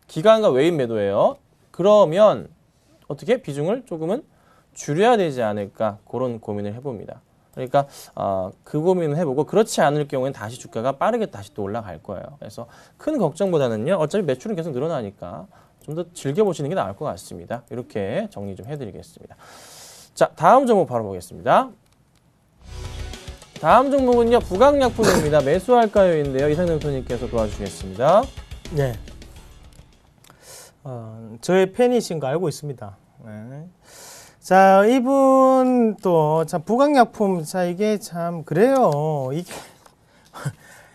기관과 외인 매도예요. 그러면 어떻게 비중을 조금은 줄여야 되지 않을까 그런 고민을 해봅니다. 그러니까 그 고민을 해보고 그렇지 않을 경우에는 다시 주가가 빠르게 다시 또 올라갈 거예요. 그래서 큰 걱정보다는요. 어차피 매출은 계속 늘어나니까 좀 더 즐겨보시는 게 나을 것 같습니다. 이렇게 정리 좀 해드리겠습니다. 자, 다음 종목 바로 보겠습니다. 다음 종목은요. 부강약품입니다. 매수할까요인데요. 이상현 대표님께서 도와주시겠습니다. 네. 저의 팬이신 거 알고 있습니다. 네. 자, 이분 또 참 부강약품 자 이게 참 그래요.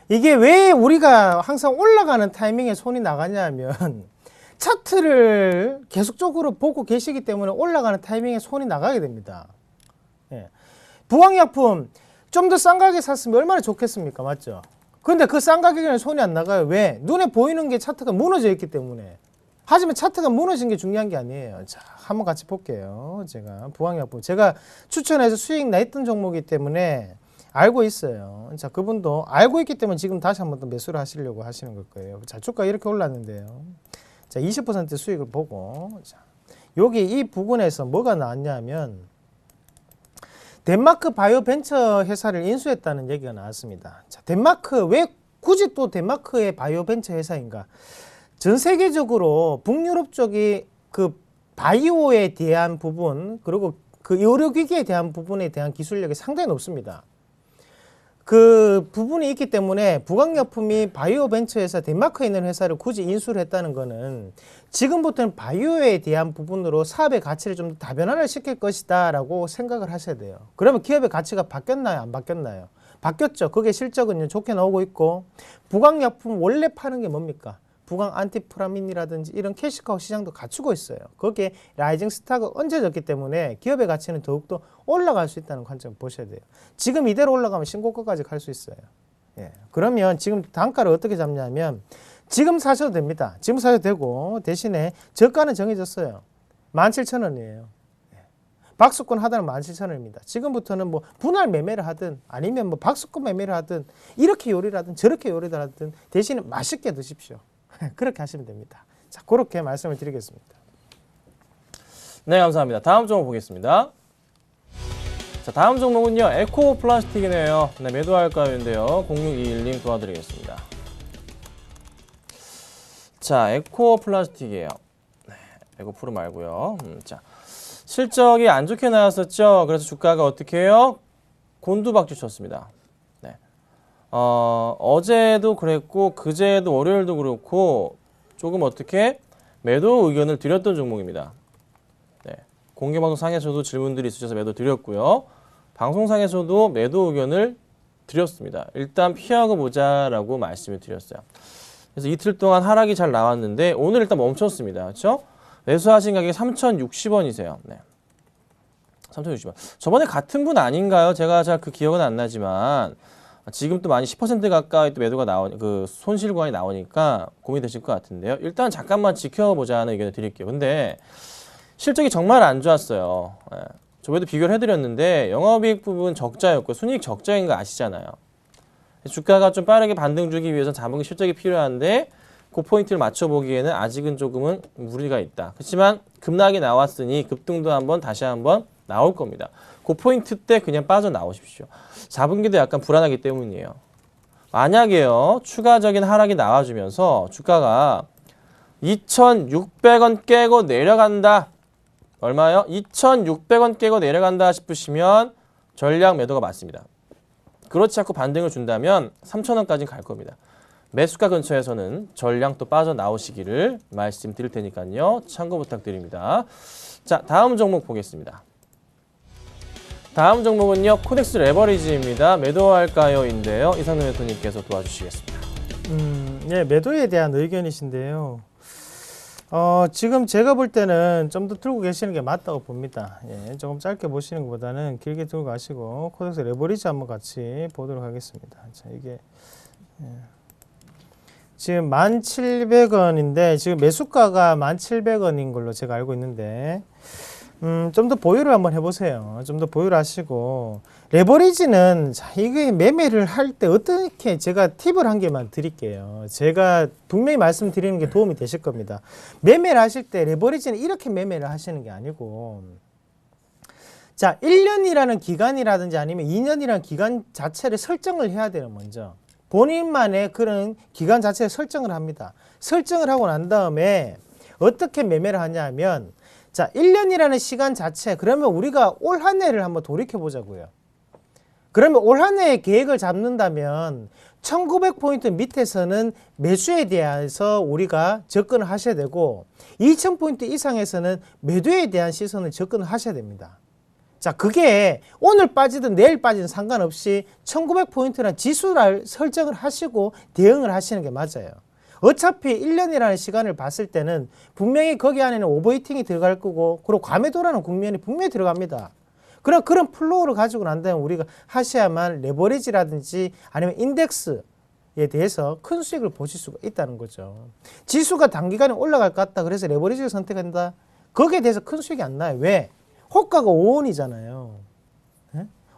이게 왜 우리가 항상 올라가는 타이밍에 손이 나가냐면 차트를 계속적으로 보고 계시기 때문에 올라가는 타이밍에 손이 나가게 됩니다. 예. 부강약품 좀 더 싼 가격에 샀으면 얼마나 좋겠습니까? 맞죠? 근데 그 싼 가격에는 손이 안 나가요. 왜? 눈에 보이는 게 차트가 무너져 있기 때문에. 하지만 차트가 무너진 게 중요한 게 아니에요. 자, 한번 같이 볼게요. 제가 부강약품 제가 추천해서 수익 냈던 종목이기 때문에 알고 있어요. 자, 그분도 알고 있기 때문에 지금 다시 한번 더 매수를 하시려고 하시는 걸 거예요. 자, 주가 이렇게 올랐는데요. 자, 20% 수익을 보고 자, 여기 이 부분에서 뭐가 나왔냐면 덴마크 바이오 벤처 회사를 인수했다는 얘기가 나왔습니다. 자, 덴마크 왜 굳이 또 덴마크의 바이오 벤처 회사인가? 전 세계적으로 북유럽 쪽이 그 바이오에 대한 부분 그리고 그 의료기기에 대한 부분에 대한 기술력이 상당히 높습니다. 그 부분이 있기 때문에 부강약품이 바이오 벤처에서 덴마크에 있는 회사를 굳이 인수를 했다는 거는 지금부터는 바이오에 대한 부분으로 사업의 가치를 좀 더 다변화를 시킬 것이다 라고 생각을 하셔야 돼요. 그러면 기업의 가치가 바뀌었나요? 안 바뀌었나요? 바뀌었죠. 그게 실적은 좋게 나오고 있고 부강약품 원래 파는 게 뭡니까? 부강 안티프라민이라든지 이런 캐시카우 시장도 갖추고 있어요. 거기에 라이징 스타가 얹어졌기 때문에 기업의 가치는 더욱더 올라갈 수 있다는 관점을 보셔야 돼요. 지금 이대로 올라가면 신고가까지 갈 수 있어요. 예. 그러면 지금 단가를 어떻게 잡냐면 지금 사셔도 됩니다. 지금 사셔도 되고 대신에 저가는 정해졌어요. 17,000원이에요. 박스권 하단은 17,000원입니다. 지금부터는 뭐 분할 매매를 하든 아니면 뭐 박스권 매매를 하든 이렇게 요리를 하든 저렇게 요리를 하든 대신에 맛있게 드십시오. 그렇게 하시면 됩니다. 자, 그렇게 말씀을 드리겠습니다. 네, 감사합니다. 다음 종목 보겠습니다. 자, 다음 종목은요. 에코 플라스틱이네요. 네, 매도할까요인데요. 0621님 도와드리겠습니다. 자, 에코 플라스틱이에요. 네, 에코 프로 말고요. 자, 실적이 안 좋게 나왔었죠. 그래서 주가가 어떻게 해요? 곤두박질 쳤습니다. 네. 어제도 그랬고 그제도 월요일도 그렇고 조금 어떻게 매도 의견을 드렸던 종목입니다. 네. 공개방송상에서도 질문들이 있으셔서 매도 드렸고요. 방송상에서도 매도 의견을 드렸습니다. 일단 피하고 보자라고 말씀을 드렸어요. 그래서 이틀 동안 하락이 잘 나왔는데 오늘 일단 멈췄습니다. 그렇죠? 매수하신 가격이 3,060원이세요. 네. 3,060원. 저번에 같은 분 아닌가요? 제가 잘 그 기억은 안 나지만 지금 또 많이 10% 가까이 또 매도가 그 손실 구간이 나오니까 고민이 되실 것 같은데요. 일단 잠깐만 지켜보자는 의견을 드릴게요. 근데 실적이 정말 안 좋았어요. 네. 저번에도 비교를 해드렸는데 영업이익 부분 적자였고 순이익 적자인 거 아시잖아요. 주가가 좀 빠르게 반등 주기 위해서 자본기 실적이 필요한데 그 포인트를 맞춰보기에는 아직은 조금은 무리가 있다. 그렇지만 급락이 나왔으니 급등도 다시 한번 나올 겁니다. 그 포인트 때 그냥 빠져나오십시오. 4분기도 약간 불안하기 때문이에요. 만약에요, 추가적인 하락이 나와주면서 주가가 2,600원 깨고 내려간다. 얼마요? 2,600원 깨고 내려간다 싶으시면 전략 매도가 맞습니다. 그렇지 않고 반등을 준다면 3,000원까지 갈 겁니다. 매수가 근처에서는 전량 또 빠져나오시기를 말씀드릴 테니까요. 참고 부탁드립니다. 자, 다음 종목 보겠습니다. 다음 종목은요. 코덱스 레버리지입니다. 매도할까요?인데요. 이상돈 대표님께서 도와주시겠습니다. 예, 매도에 대한 의견이신데요. 지금 제가 볼 때는 좀 더 들고 계시는 게 맞다고 봅니다. 예, 조금 짧게 보시는 것보다는 길게 들고 가시고 코덱스 레버리지 한번 같이 보도록 하겠습니다. 자, 이게 지금 1,700원인데 지금 매수가가 1,700원인 걸로 제가 알고 있는데 좀 더 보유를 한번 해보세요. 좀 더 보유를 하시고 레버리지는 자, 이게 매매를 할 때 어떻게 제가 팁을 한 개만 드릴게요. 제가 분명히 말씀드리는 게 도움이 되실 겁니다. 매매를 하실 때 레버리지는 이렇게 매매를 하시는 게 아니고 자 1년이라는 기간이라든지 아니면 2년이라는 기간 자체를 설정을 해야 돼요. 먼저 본인만의 그런 기간 자체를 설정을 합니다. 설정을 하고 난 다음에 어떻게 매매를 하냐 하면 자 1년이라는 시간 자체 그러면 우리가 올 한 해를 한번 돌이켜 보자고요. 그러면 올 한 해의 계획을 잡는다면 1900포인트 밑에서는 매수에 대해서 우리가 접근을 하셔야 되고 2000포인트 이상에서는 매도에 대한 시선을 접근을 하셔야 됩니다. 자, 그게 오늘 빠지든 내일 빠지든 상관없이 1900포인트라는 지수를 설정을 하시고 대응을 하시는 게 맞아요. 어차피 1년이라는 시간을 봤을 때는 분명히 거기 안에는 오버히팅이 들어갈 거고 그리고 과매도라는 국면이 분명히 들어갑니다. 그런 플로우를 가지고 난 다음에 우리가 하셔야만 레버리지라든지 아니면 인덱스에 대해서 큰 수익을 보실 수가 있다는 거죠. 지수가 단기간에 올라갈 것 같다. 그래서 레버리지를 선택한다. 거기에 대해서 큰 수익이 안 나요. 왜? 호가가 5원이잖아요.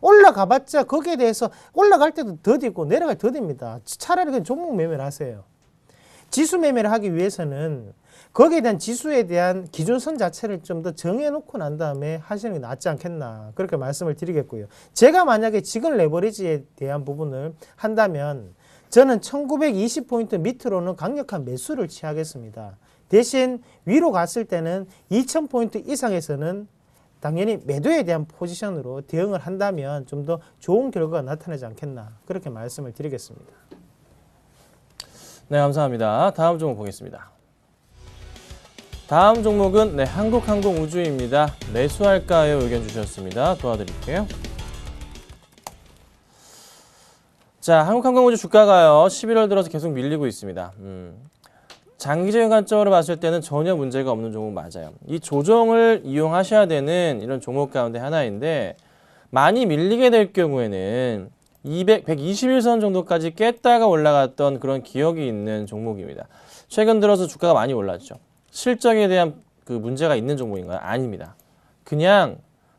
올라가봤자 거기에 대해서 올라갈 때도 더디고 내려갈 때 더딥니다. 차라리 그냥 종목 매매를 하세요. 지수 매매를 하기 위해서는 거기에 대한 지수에 대한 기준선 자체를 좀 더 정해놓고 난 다음에 하시는 게 낫지 않겠나 그렇게 말씀을 드리겠고요. 제가 만약에 지금 레버리지에 대한 부분을 한다면 저는 1920포인트 밑으로는 강력한 매수를 취하겠습니다. 대신 위로 갔을 때는 2000포인트 이상에서는 당연히 매도에 대한 포지션으로 대응을 한다면 좀 더 좋은 결과가 나타나지 않겠나 그렇게 말씀을 드리겠습니다. 네, 감사합니다. 다음 종목 보겠습니다. 다음 종목은 한국항공우주입니다. 매수할까요? 의견 주셨습니다. 도와드릴게요. 자, 한국항공우주 주가가요. 11월 들어서 계속 밀리고 있습니다. 장기적인 관점으로 봤을 때는 전혀 문제가 없는 종목 맞아요. 이 조정을 이용하셔야 되는 이런 종목 가운데 하나인데 많이 밀리게 될 경우에는 121선 정도까지 깼다가 올라갔던 그런 기억이 있는 종목입니다. 최근 들어서 주가가 많이 올랐죠. 실적에 대한 그 문제가 있는 종목인가요? 아닙니다. 그냥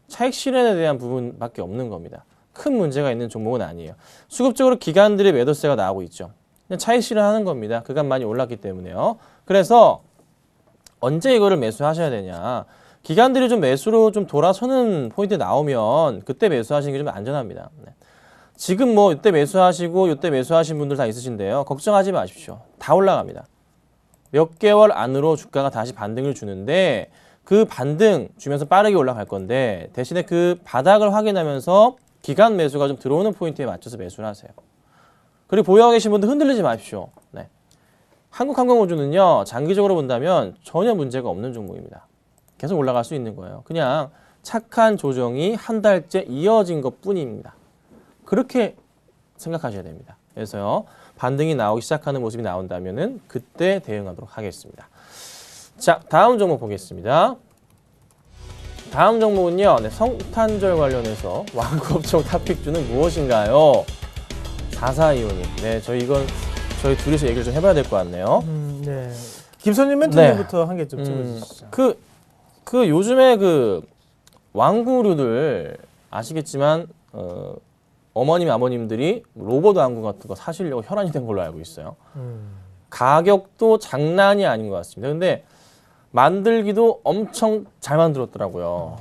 차익 실현에 대한 부분밖에 없는 겁니다. 큰 문제가 있는 종목은 아니에요. 수급적으로 기관들의 매도세가 나오고 있죠. 그냥 차익 실현하는 겁니다. 그간 많이 올랐기 때문에요. 그래서 언제 이거를 매수하셔야 되냐. 기관들이 좀 매수로 좀 돌아서는 포인트 나오면 그때 매수하시는 게 좀 안전합니다. 네. 지금 뭐 이때 매수하시고 이때 매수하신 분들 다 있으신데요. 걱정하지 마십시오. 다 올라갑니다. 몇 개월 안으로 주가가 다시 반등을 주는데 그 반등 주면서 빠르게 올라갈 건데 대신에 그 바닥을 확인하면서 기간 매수가 좀 들어오는 포인트에 맞춰서 매수를 하세요. 그리고 보유하고 계신 분들 흔들리지 마십시오. 네. 한국항공우주는요. 장기적으로 본다면 전혀 문제가 없는 종목입니다. 계속 올라갈 수 있는 거예요. 그냥 착한 조정이 한 달째 이어진 것뿐입니다. 그렇게 생각하셔야 됩니다. 그래서요. 반등이 나오기 시작하는 모습이 나온다면은 그때 대응하도록 하겠습니다. 자, 다음 종목 보겠습니다. 다음 종목은요. 네, 성탄절 관련해서 완구업종 탑픽주는 무엇인가요? 4425님. 네, 저희 둘이서 얘기를 좀 해봐야 될 것 같네요. 네. 김선일 멘토님부터 한 개 좀 찍어주시죠. 그 요즘에 그 완구류들 아시겠지만 어머님 아버님들이 로봇 완구 같은 거 사시려고 혈안이 된 걸로 알고 있어요. 가격도 장난이 아닌 것 같습니다. 근데 만들기도 엄청 잘 만들었더라고요.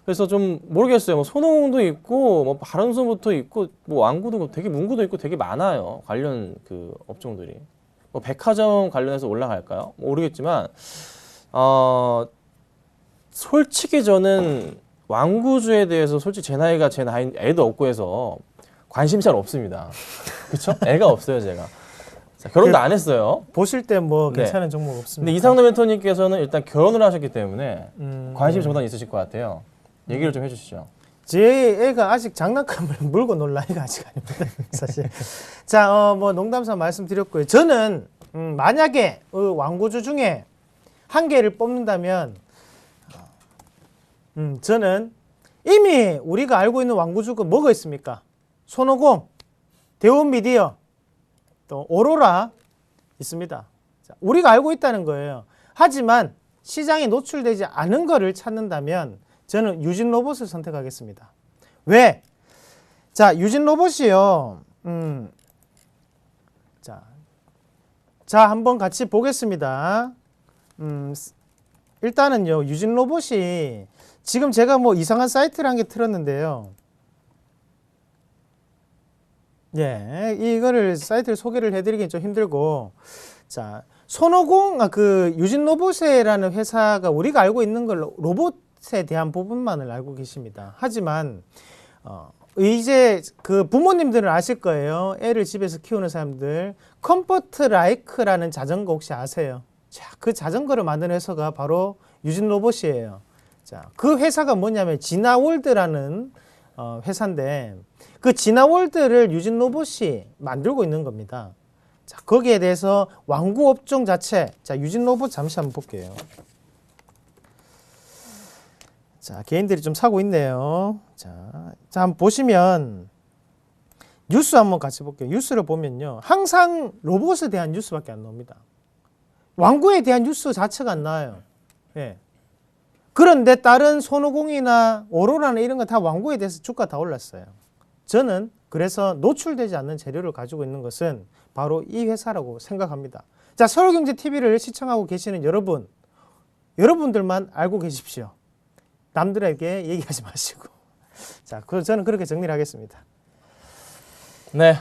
그래서 좀 모르겠어요. 뭐 손오공도 있고, 뭐 바른손부터 있고, 뭐 완구도 되게 문구도 있고 되게 많아요. 관련 그 업종들이. 뭐 백화점 관련해서 올라갈까요? 모르겠지만, 솔직히 저는 완구주에 대해서 솔직히 제 나이가 제 나이 애도 없고 해서 관심 잘 없습니다. 그렇죠? 애가 없어요, 제가. 자, 결혼도 안 했어요. 보실 때 뭐 네. 괜찮은 종목 없습니다. 근데 이상도 멘토님께서는 일단 결혼을 하셨기 때문에 관심이 저보다 있으실 것 같아요. 얘기를 좀 해주시죠. 제 애가 아직 장난감을 물고 놀 나이가 아직 아닙니다. 사실. 자, 뭐 농담삼아 말씀드렸고요. 저는 만약에 완구주 중에 한 개를 뽑는다면 저는 이미 우리가 알고 있는 완구주가 뭐가 있습니까? 손오공, 대우미디어, 또 오로라 있습니다. 자, 우리가 알고 있다는 거예요. 하지만 시장에 노출되지 않은 거를 찾는다면 저는 유진로봇을 선택하겠습니다. 왜? 자, 유진로봇이요. 자, 한번 같이 보겠습니다. 일단은요, 유진로봇이 지금 제가 뭐 이상한 사이트를 한 개 틀었는데요. 예, 이거를 사이트를 소개를 해드리긴 좀 힘들고, 자, 손오공, 그 유진로봇이라는 회사가 우리가 알고 있는 걸로 로봇에 대한 부분만을 알고 계십니다. 하지만 이제 그 부모님들은 아실 거예요. 애를 집에서 키우는 사람들, 컴포트 라이크라는 자전거 혹시 아세요? 자, 그 자전거를 만드는 회사가 바로 유진로봇이에요. 자, 그 회사가 뭐냐면 지나월드라는 회사인데 그 지나월드를 유진로봇이 만들고 있는 겁니다. 자, 거기에 대해서 완구 업종 자체, 자, 유진로봇 잠시 한번 볼게요. 자, 개인들이 좀 사고 있네요. 자, 한번 보시면 뉴스 한번 같이 볼게요. 뉴스를 보면요, 항상 로봇에 대한 뉴스밖에 안 나옵니다. 완구에 대한 뉴스 자체가 안 나와요. 예. 그런데 다른 손오공이나 오로라나 이런 거 다 완구에 대해서 주가 다 올랐어요. 저는 그래서 노출되지 않는 재료를 가지고 있는 것은 바로 이 회사라고 생각합니다. 자, 서울경제TV를 시청하고 계시는 여러분들만 알고 계십시오. 남들에게 얘기하지 마시고. 자, 저는 그렇게 정리를 하겠습니다. 네,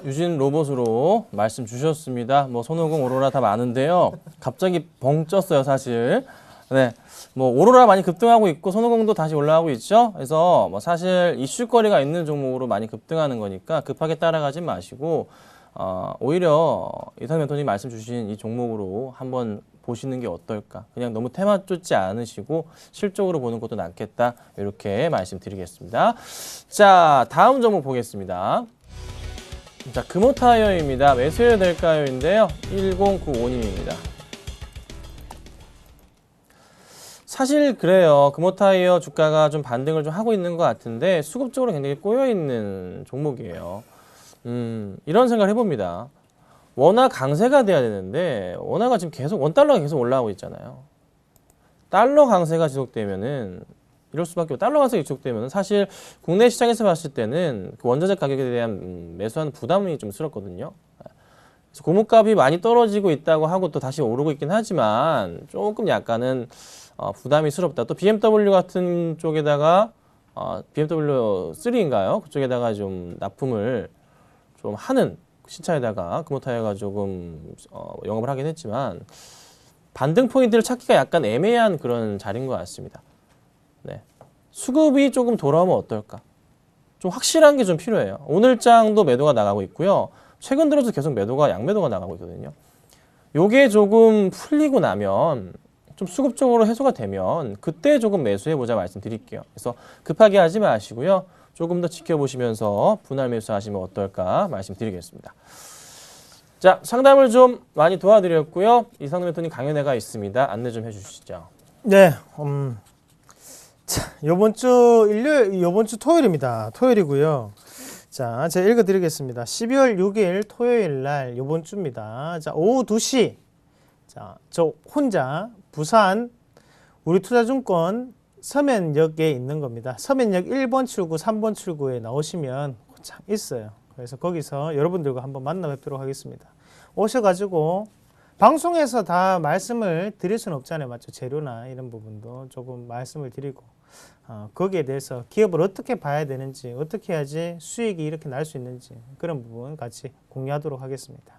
유진 로봇으로 말씀 주셨습니다. 뭐 손오공, 오로라 다 많은데요. 갑자기 벙 쪘어요, 사실. 네, 뭐 오로라 많이 급등하고 있고 손오공도 다시 올라가고 있죠. 그래서 뭐 사실 이슈거리가 있는 종목으로 많이 급등하는 거니까 급하게 따라가지 마시고 오히려 이상 멘토님 말씀 주신 이 종목으로 한번 보시는 게 어떨까. 그냥 너무 테마 쫓지 않으시고 실적으로 보는 것도 낫겠다. 이렇게 말씀드리겠습니다. 자, 다음 종목 보겠습니다. 자, 금호타이어입니다. 매수해야 될까요?인데요. 1095님입니다. 사실 그래요. 금호타이어 주가가 좀 반등을 좀 하고 있는 것 같은데 수급적으로 굉장히 꼬여있는 종목이에요. 이런 생각을 해봅니다. 원화 강세가 돼야 되는데 원화가 지금 계속 원달러가 계속 올라가고 있잖아요. 달러 강세가 지속되면은 이럴 수밖에 없고 달러 강세가 지속되면은 사실 국내 시장에서 봤을 때는 그 원자재 가격에 대한 매수하는 부담이 좀 스럽거든요. 그래서 고무값이 많이 떨어지고 있다고 하고 또 다시 오르고 있긴 하지만 조금 약간은 부담이 스럽다. 또 BMW 같은 쪽에다가 BMW 3인가요? 그쪽에다가 좀 납품을 좀 하는 신차에다가 금호타이어가 조금 영업을 하긴 했지만 반등 포인트를 찾기가 약간 애매한 그런 자리인 것 같습니다. 네. 수급이 조금 돌아오면 어떨까? 좀 확실한 게 좀 필요해요. 오늘장도 매도가 나가고 있고요. 최근 들어서 계속 매도가 양매도가 나가고 있거든요. 요게 조금 풀리고 나면 좀 수급적으로 해소가 되면 그때 조금 매수해보자 말씀드릴게요. 그래서 급하게 하지 마시고요. 조금 더 지켜보시면서 분할 매수하시면 어떨까 말씀드리겠습니다. 자, 상담을 좀 많이 도와드렸고요. 이상돈 대표님 강연회가 있습니다. 안내 좀 해주시죠. 네, 자, 요번 주 토요일입니다. 토요일이고요. 자, 제가 읽어드리겠습니다. 12월 6일 토요일 날 요번 주입니다. 자, 오후 2시. 자, 저 혼자 부산 우리투자증권 서면역에 있는 겁니다. 서면역 1번 출구, 3번 출구에 나오시면 참 있어요. 그래서 거기서 여러분들과 한번 만나 뵙도록 하겠습니다. 오셔가지고 방송에서 다 말씀을 드릴 수는 없잖아요. 맞죠? 재료나 이런 부분도 조금 말씀을 드리고 거기에 대해서 기업을 어떻게 봐야 되는지, 어떻게 해야지 수익이 이렇게 날 수 있는지 그런 부분 같이 공유하도록 하겠습니다.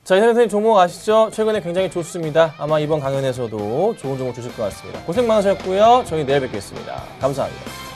자, 이상돈 대표님 종목 아시죠? 최근에 굉장히 좋습니다. 아마 이번 강연에서도 좋은 종목 주실 것 같습니다. 고생 많으셨고요. 저희 내일 뵙겠습니다. 감사합니다.